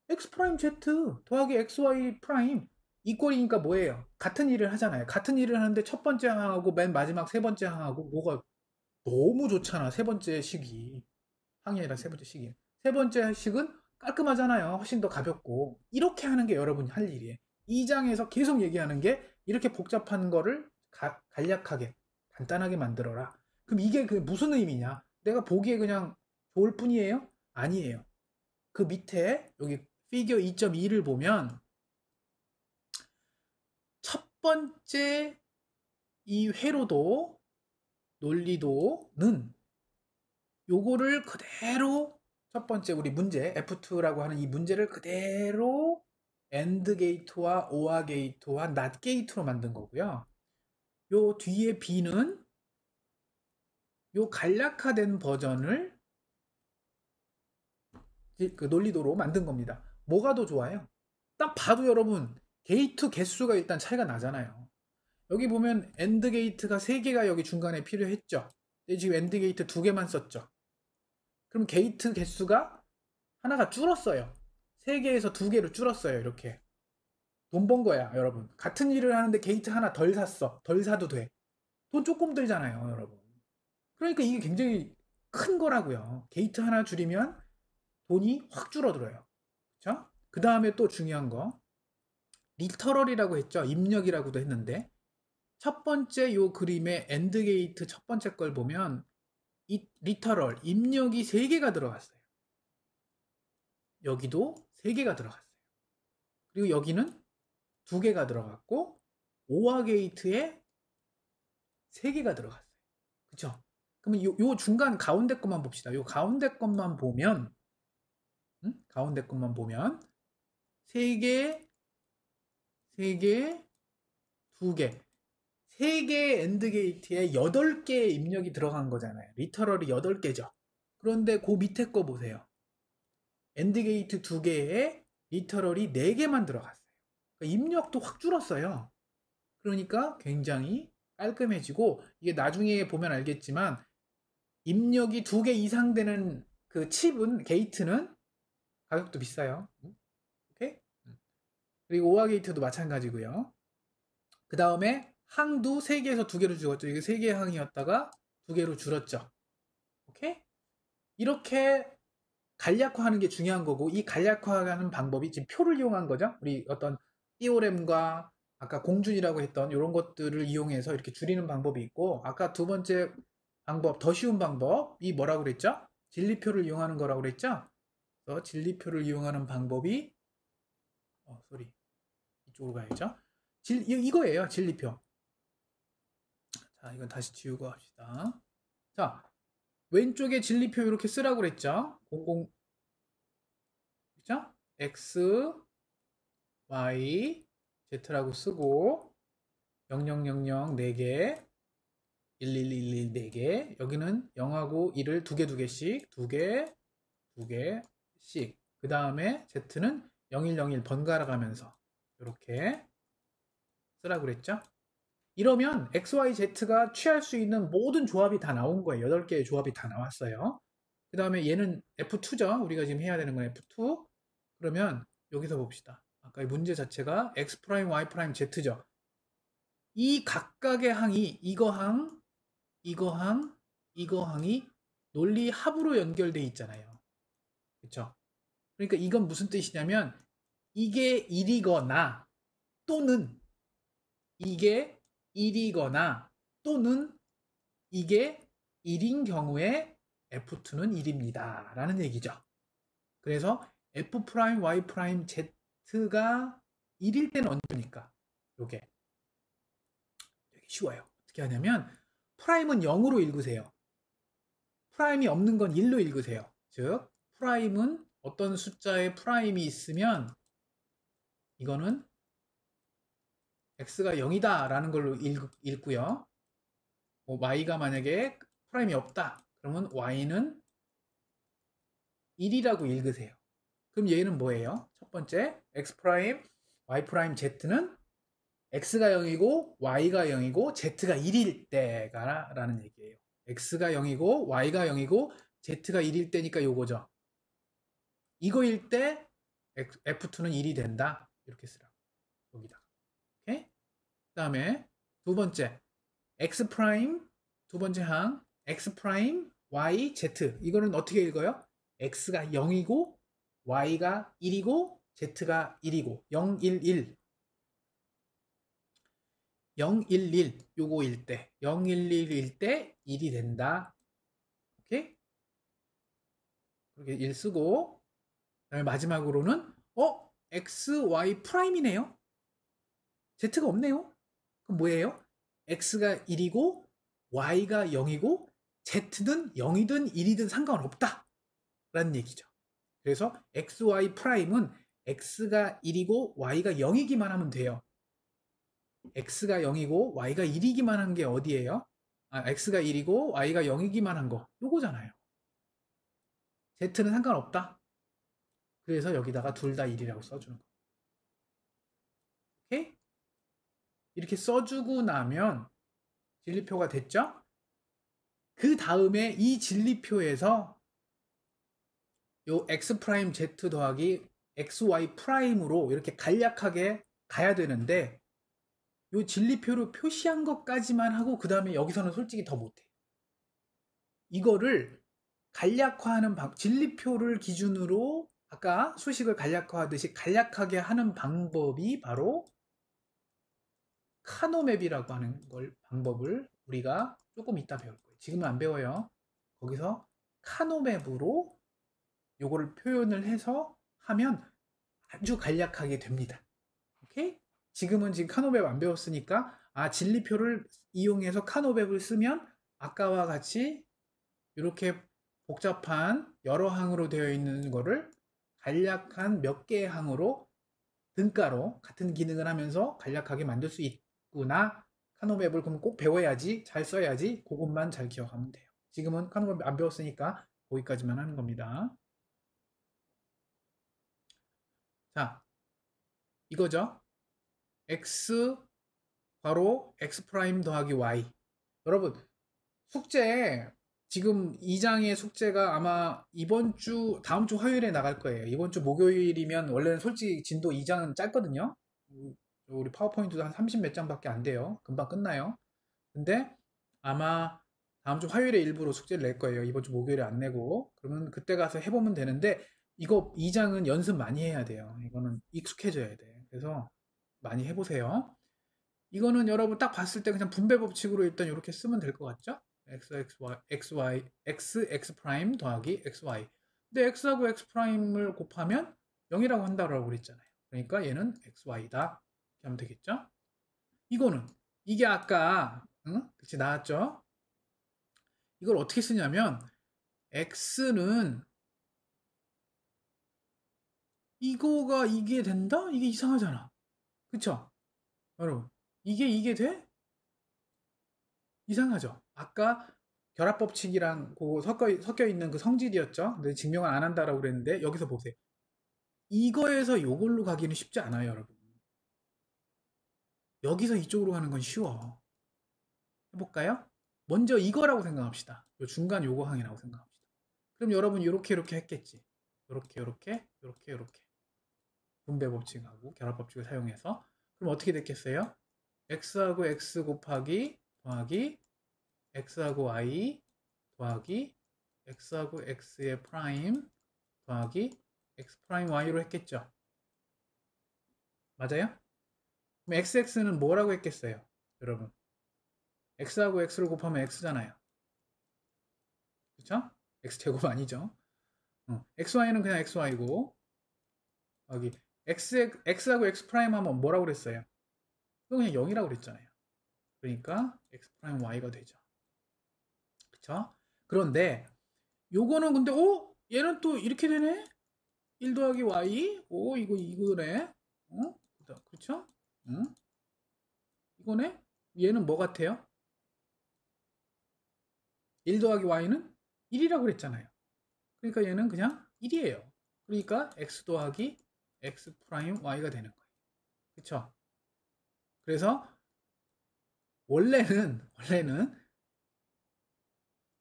X 프라임 Z 더하기 XY 프라임 이꼴이니까 뭐예요? 같은 일을 하잖아요. 같은 일을 하는데 첫 번째 항하고 맨 마지막 세 번째 항하고 뭐가 너무 좋잖아. 세 번째 식이 항이 아니라 세 번째 식이. 세 번째 식은 깔끔하잖아요. 훨씬 더 가볍고 이렇게 하는 게 여러분이 할 일이에요. 2장에서 계속 얘기하는 게 이렇게 복잡한 거를 간략하게 간단하게 만들어라. 그럼 이게 그 무슨 의미냐? 내가 보기에 그냥 좋을 뿐이에요? 아니에요. 그 밑에 여기 피겨 2.2를 보면 첫 번째 이 회로도 논리도는 요거를 그대로 첫 번째 우리 문제 F2라고 하는 이 문제를 그대로 AND 게이트와 OR 게이트와 NOT 게이트로 만든 거고요. 요 뒤에 B는 요 간략화된 버전을 그 논리도로 만든 겁니다. 뭐가 더 좋아요? 딱 봐도 여러분 게이트 개수가 일단 차이가 나잖아요. 여기 보면 AND 게이트가 3개가 여기 중간에 필요했죠. 근데 지금 엔드 게이트 2개만 썼죠. 그럼 게이트 개수가 하나가 줄었어요. 3개에서 2개로 줄었어요. 이렇게. 돈 번 거야, 여러분. 같은 일을 하는데 게이트 하나 덜 샀어. 덜 사도 돼. 돈 조금 들잖아요, 여러분. 그러니까 이게 굉장히 큰 거라고요. 게이트 하나 줄이면 돈이 확 줄어들어요. 그렇죠? 그 다음에 또 중요한 거. 리터럴이라고 했죠. 입력이라고도 했는데 첫 번째 요 그림의 엔드 게이트 첫 번째 걸 보면 이 리터럴 입력이 3개가 들어갔어요. 여기도 3개가 들어갔어요. 그리고 여기는 2개가 들어갔고 오화 게이트에 3개가 들어갔어요. 그쵸? 그러면 요 중간 가운데 것만 봅시다. 요 가운데 것만 보면 가운데 것만 보면 3개, 3개, 2개 3개 엔드 게이트에 8개의 입력이 들어간 거잖아요. 리터럴이 8개죠. 그런데 그 밑에 거 보세요. 엔드 게이트 2개에 리터럴이 4개만 들어갔어요. 그러니까 입력도 확 줄었어요. 그러니까 굉장히 깔끔해지고 이게 나중에 보면 알겠지만 입력이 2개 이상 되는 그 칩은 게이트는 가격도 비싸요. 오케이? 그리고 오화 게이트도 마찬가지고요. 그 다음에 항도 3개에서 2개로 줄었죠. 이게 3개의 항이었다가 2개로 줄었죠. 오케이? 이렇게 간략화하는 게 중요한 거고 이 간략화하는 방법이 지금 표를 이용한 거죠. 우리 어떤 띠오렘과 아까 공준이라고 했던 이런 것들을 이용해서 이렇게 줄이는 방법이 있고 아까 두 번째 방법, 더 쉬운 방법이 뭐라고 그랬죠? 진리표를 이용하는 거라고 그랬죠? 그래서 진리표를 이용하는 방법이 이쪽으로 가야죠. 이거예요. 진리표. 자, 이건 다시 지우고 합시다. 자, 왼쪽에 진리표 이렇게 쓰라고 그랬죠? 00 그죠? X, Y, Z라고 쓰고 0000 4개 1111 4개 여기는 0하고 1을 2개 2개씩 2개 2개씩 그 다음에 Z는 0101 번갈아 가면서 이렇게 쓰라고 그랬죠? 이러면 XYZ가 취할 수 있는 모든 조합이 다 나온 거예요. 8개의 조합이 다 나왔어요. 그 다음에 얘는 F2죠. 우리가 지금 해야 되는 건 F2. 그러면 여기서 봅시다. 아까 이 문제 자체가 X', Y', Z죠. 이 각각의 항이 이거 항, 이거 항, 이거 항이 논리 합으로 연결돼 있잖아요. 그렇죠? 그러니까 이건 무슨 뜻이냐면 이게 1이거나 또는 이게 1이거나 또는 이게 1인 경우에 F2는 1입니다. 라는 얘기죠. 그래서 F', Y', Z가 1일 때는 언제입니까? 요게 되게 쉬워요. 어떻게 하냐면 프라임은 0으로 읽으세요. 프라임이 없는 건 1로 읽으세요. 즉 프라임은 어떤 숫자에 프라임이 있으면 이거는 x가 0이다 라는 걸로 읽고요. y가 만약에 프라임이 없다 그러면 y는 1이라고 읽으세요. 그럼 얘는 뭐예요? 첫 번째 x', y', z는 x가 0이고 y가 0이고 z가 1일 때가 라는 얘기예요. x가 0이고 y가 0이고 z가 1일 때니까 요거죠. 이거일 때 F2는 1이 된다. 이렇게 쓰라고. 여기다가. 오케이? 그 다음에 두 번째 x', 두 번째 항 x', y, z 이거는 어떻게 읽어요? x가 0이고 y가 1이고 z가 1이고 0, 1, 1 011 요거일 때 011일 때 1이 된다. 오케이? 그렇게 1 쓰고 그다음에 마지막으로는 x, y 프라임이네요. z가 없네요. 그럼 뭐예요? x가 1이고 y가 0이고 z는 0이든 1이든 상관없다. 라는 얘기죠. 그래서 x, y 프라임은 x가 1이고 y가 0이기만 하면 돼요. x가 0이고 y가 1이기만 한 게 어디예요? x가 1이고 y가 0이기만 한 거 요거잖아요. z는 상관없다. 그래서 여기다가 둘 다 1이라고 써주는 거. 오케이? 이렇게 써주고 나면 진리표가 됐죠? 그 다음에 이 진리표에서 요 x 프라임 z 더하기 xy 프라임으로 이렇게 간략하게 가야 되는데 요 진리표로 표시한 것까지만 하고 그 다음에 여기서는 솔직히 더 못해. 이거를 간략화하는 진리표를 기준으로 아까 수식을 간략화하듯이 간략하게 하는 방법이 바로 카노맵이라고 하는 방법을 우리가 조금 이따 배울 거예요. 지금은 안 배워요. 거기서 카노맵으로 요거를 표현을 해서 하면 아주 간략하게 됩니다. 오케이? 지금 카노맵 안 배웠으니까 진리표를 이용해서 카노맵을 쓰면 아까와 같이 이렇게 복잡한 여러 항으로 되어 있는 거를 간략한 몇 개의 항으로 등가로 같은 기능을 하면서 간략하게 만들 수 있구나. 카노맵을 그럼 꼭 배워야지, 잘 써야지, 그것만 잘 기억하면 돼요. 지금은 카노맵 안 배웠으니까 거기까지만 하는 겁니다. 자, 이거죠. x 바로 x 프라임 더하기 y. 여러분, 숙제 지금 2장의 숙제가 아마 다음 주 화요일에 나갈 거예요. 이번 주 목요일이면 원래는 솔직히 진도 2장은 짧거든요. 우리 파워포인트도 한 30 몇 장밖에 안 돼요. 금방 끝나요. 근데 아마 다음 주 화요일에 일부러 숙제를 낼 거예요. 이번 주 목요일에 안 내고. 그러면 그때 가서 해보면 되는데 이거 2장은 연습 많이 해야 돼요. 이거는 익숙해져야 돼. 그래서 많이 해보세요. 이거는 여러분 딱 봤을 때 그냥 분배 법칙으로 일단 이렇게 쓰면 될 것 같죠? x 프라임 더하기 xy. 근데 x하고 x 프라임을 곱하면 0이라고 한다고 그랬잖아요. 그러니까 얘는 xy다. 이렇게 하면 되겠죠? 이게 아까 같이 나왔죠? 이걸 어떻게 쓰냐면 x는 이거가 이게 된다? 이게 이상하잖아. 그쵸? 여러분 이게 돼? 이상하죠? 아까 결합법칙이랑 그거 섞여 있는 그 성질이었죠? 근데 증명을 안 한다라고 그랬는데 여기서 보세요. 이거에서 요걸로 가기는 쉽지 않아요, 여러분. 여기서 이쪽으로 가는 건 쉬워. 해볼까요? 먼저 이거라고 생각합시다. 요 중간 요거 항이라고 생각합시다. 그럼 여러분 이렇게 했겠지. 요렇게 분배 법칙하고 결합 법칙을 사용해서 그럼 어떻게 됐겠어요? x하고 x 곱하기 더하기 x하고 y 더하기 x하고 x의 프라임 더하기 x 프라임 y로 했겠죠. 맞아요? 그럼 xx는 뭐라고 했겠어요? 여러분 x하고 x를 곱하면 x잖아요. 그쵸? x제곱 아니죠. xy는 그냥 xy고 여기 x하고 x 프라임 하면 뭐라고 그랬어요? 이거 그냥 0이라고 그랬잖아요. 그러니까 x 프라임 y가 되죠. 그쵸? 그런데 요거는 근데 얘는 또 이렇게 되네? 1 더하기 y? 이거네? 그쵸? 이거네? 얘는 뭐 같아요? 1 더하기 y는 1이라고 그랬잖아요. 그러니까 얘는 그냥 1이에요. 그러니까 x 더하기 x 프라임 y가 되는 거예요. 그쵸? 그래서 원래는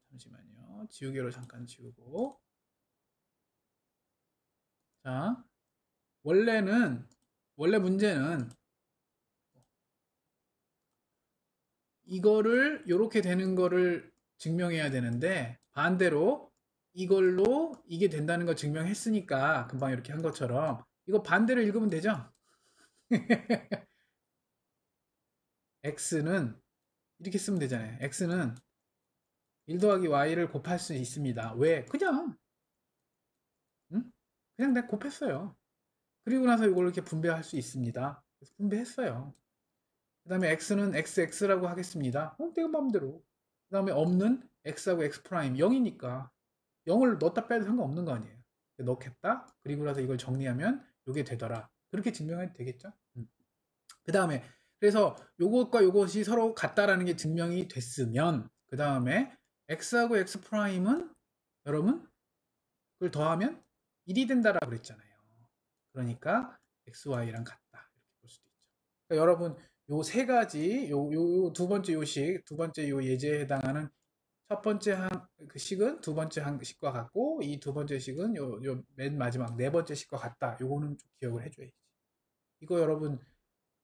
잠시만요. 지우개로 잠깐 지우고 자 원래 문제는 이거를 이렇게 되는 거를 증명해야 되는데 반대로 이걸로 이게 된다는 거 증명했으니까 금방 이렇게 한 것처럼 이거 반대로 읽으면 되죠? x는 이렇게 쓰면 되잖아요. x는 1 더하기 y를 곱할 수 있습니다. 왜? 그냥 내가 곱했어요. 그리고 나서 이걸 이렇게 분배할 수 있습니다. 그래서 분배했어요. 그 다음에 x는 xx라고 하겠습니다. 내가 마음대로. 그 다음에 없는 x하고 x 프라임 0이니까 0을 넣었다 빼도 상관없는 거 아니에요. 넣겠다. 그리고 나서 이걸 정리하면 이게 되더라. 그렇게 증명해도 되겠죠? 그 다음에 그래서 요것과 요것이 서로 같다라는 게 증명이 됐으면 그 다음에 x하고 x 프라임은 여러분 그걸 더하면 1이 된다라고 그랬잖아요. 그러니까 xy랑 같다. 이렇게 볼 수도 있죠. 그러니까 여러분 요 세 가지 요 두 번째 요식 두 번째 요 예제에 해당하는 첫 번째 그 식은 두 번째 식과 같고 이 두 번째 식은 요 맨 마지막 네 번째 식과 같다. 요거는 좀 기억을 해줘야지. 이거 여러분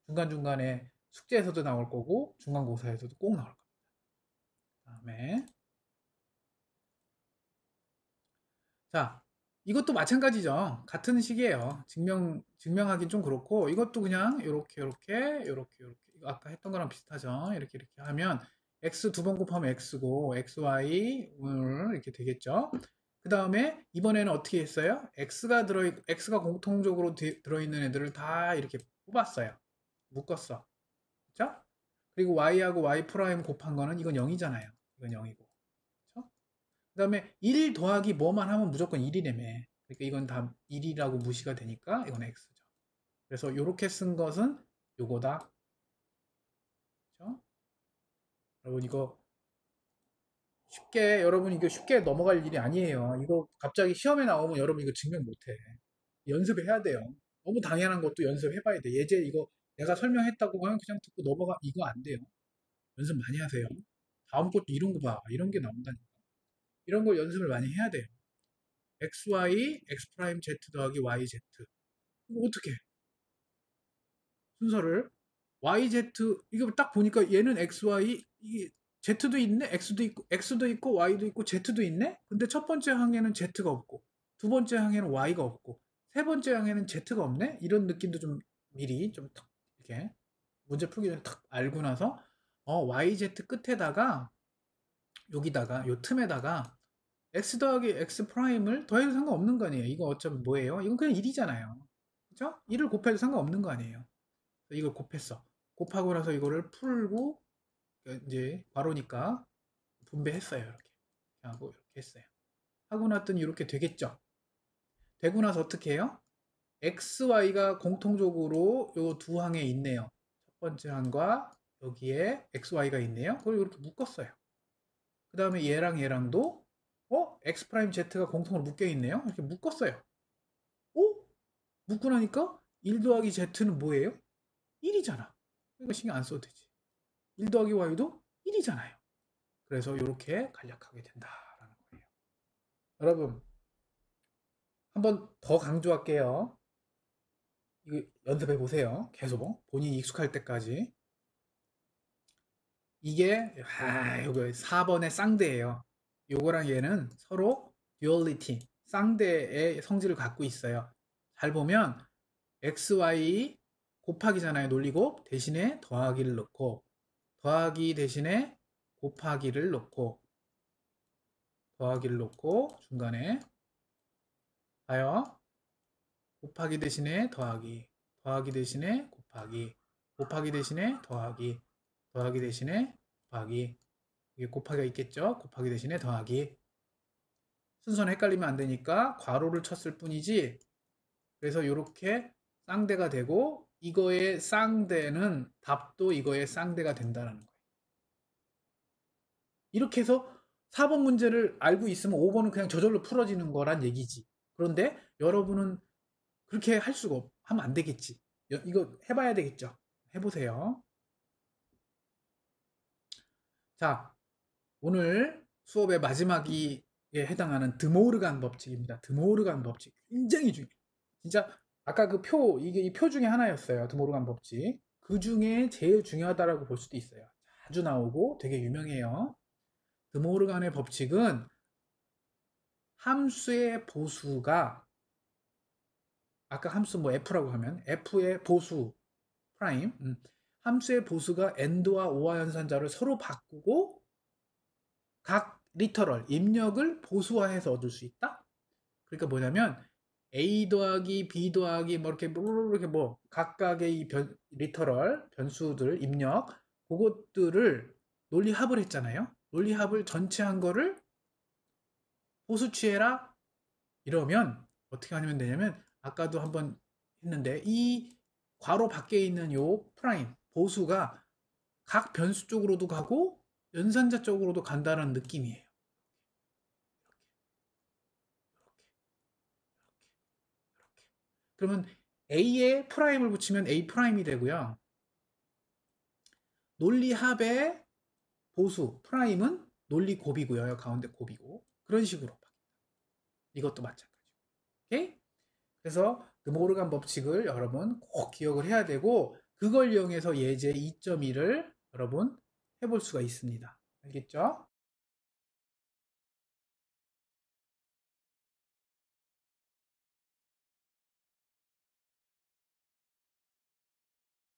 중간중간에 숙제에서도 나올 거고 중간고사에서도 꼭 나올 겁니다. 다음에 자, 이것도 마찬가지죠. 같은 식이에요. 증명하긴 좀 그렇고 이것도 그냥 요렇게 이거 아까 했던 거랑 비슷하죠. 이렇게 하면 x 두 번 곱하면 x고 xy 이렇게 되겠죠. 그 다음에 이번에는 어떻게 했어요? x가 공통적으로 들어있는 애들을 다 이렇게 뽑았어요. 묶었어. 그죠? 그리고 y하고 y 프라임 곱한 거는 이건 0이잖아요. 이건 0이고. 그 다음에 1 더하기 뭐만 하면 무조건 1이라며. 그러니까 이건 다 1이라고 무시가 되니까 이건 x죠. 그래서 이렇게 쓴 것은 요거다. 그렇죠? 여러분 여러분 이거 쉽게 넘어갈 일이 아니에요. 이거 갑자기 시험에 나오면 여러분 이거 증명 못해. 연습해야 돼요. 너무 당연한 것도 연습해봐야 돼. 예제 이거 내가 설명했다고 하면 그냥 듣고 넘어가. 이거 안 돼요. 연습 많이 하세요. 다음 것도 이런 거 봐. 이런 게 나온다니까. 이런 걸 연습을 많이 해야 돼요. xy, x 프라임 z 더하기 yz. 이거 어떻게 순서를 yz 이거 딱 보니까 얘는 xy 이게 z도 있네, x도 있고 y도 있고 z도 있네. 근데 첫 번째 항에는 z가 없고 두 번째 항에는 y가 없고 세 번째 항에는 z가 없네. 이런 느낌도 좀 미리 좀 탁 이렇게 문제 풀기 전에 탁 알고 나서 yz 끝에다가 여기다가 요 틈에다가 x 더하기 x 프라임을 더해도 상관없는 거 아니에요. 이거 어차피 뭐예요? 이건 그냥 1이잖아요. 그죠? 1을 곱해도 상관없는 거 아니에요. 이걸 곱했어. 곱하고 나서 이거를 풀고 이제 괄호니까 분배했어요. 이렇게 하고 이렇게 했어요. 하고 났더니 이렇게 되겠죠. 되고 나서 어떻게 해요? x, y가 공통적으로 요 두 항에 있네요. 첫 번째 항과 여기에 x, y가 있네요. 그걸 이렇게 묶었어요. 그 다음에 얘랑도 x 프라임 z가 공통으로 묶여 있네요. 이렇게 묶었어요. 묶고 나니까 1 더하기 z는 뭐예요? 1이잖아. 그러니까 신경 안 써도 되지. 1 더하기 y도 1이잖아요. 그래서 이렇게 간략하게 된다라는 거예요. 여러분, 한 번 더 강조할게요. 이거 연습해 보세요. 계속 본인이 익숙할 때까지. 이게 요거 4번의 쌍대예요. 요거랑 얘는 서로 듀얼리티, 쌍대의 성질을 갖고 있어요. 잘 보면 xy 곱하기잖아요. 논리곱 대신에 더하기를 넣고 더하기 대신에 곱하기를 넣고 더하기를 넣고 중간에 봐요. 곱하기 대신에 더하기, 더하기 대신에 곱하기, 곱하기 대신에 더하기, 더하기 대신에 곱하기. 이게 곱하기가 있겠죠? 곱하기 대신에 더하기. 순서는 헷갈리면 안 되니까 괄호를 쳤을 뿐이지. 그래서 이렇게 쌍대가 되고 이거의 쌍대는 답도 이거의 쌍대가 된다는 거예요. 이렇게 해서 4번 문제를 알고 있으면 5번은 그냥 저절로 풀어지는 거란 얘기지. 그런데 여러분은 그렇게 하면 안 되겠지. 이거 해봐야 되겠죠. 해보세요. 자, 오늘 수업의 마지막에 해당하는 드모르간 법칙입니다. 드모르간 법칙. 굉장히 중요해요. 진짜, 아까 이게 이 표 중에 하나였어요. 드모르간 법칙. 그 중에 제일 중요하다라고 볼 수도 있어요. 자주 나오고 되게 유명해요. 드모르간의 법칙은 함수의 보수가 아까 함수 뭐 f라고 하면 f의 보수 프라임 함수의 보수가 end와 오화 연산자를 서로 바꾸고 각 리터럴 입력을 보수화해서 얻을 수 있다. 그러니까 뭐냐면 a 더하기 b 더하기 뭐 이렇게 뭐 각각의 이 리터럴 변수들 입력 그것들을 논리합을 했잖아요. 논리합을 전체 한 거를 보수 취해라 이러면 어떻게 하면 되냐면 아까도 한번 했는데 이 괄호 밖에 있는 요 프라임 보수가 각 변수 쪽으로도 가고 연산자 쪽으로도 간다는 느낌이에요. 그러면 A에 프라임을 붙이면 A 프라임이 되고요. 논리합의 보수 프라임은 논리 곱이고요. 가운데 곱이고. 그런 식으로. 이것도 마찬가지고. 오케이? 그래서 드모르간 법칙을 여러분 꼭 기억을 해야 되고 그걸 이용해서 예제 2.1을 여러분 해볼 수가 있습니다. 알겠죠?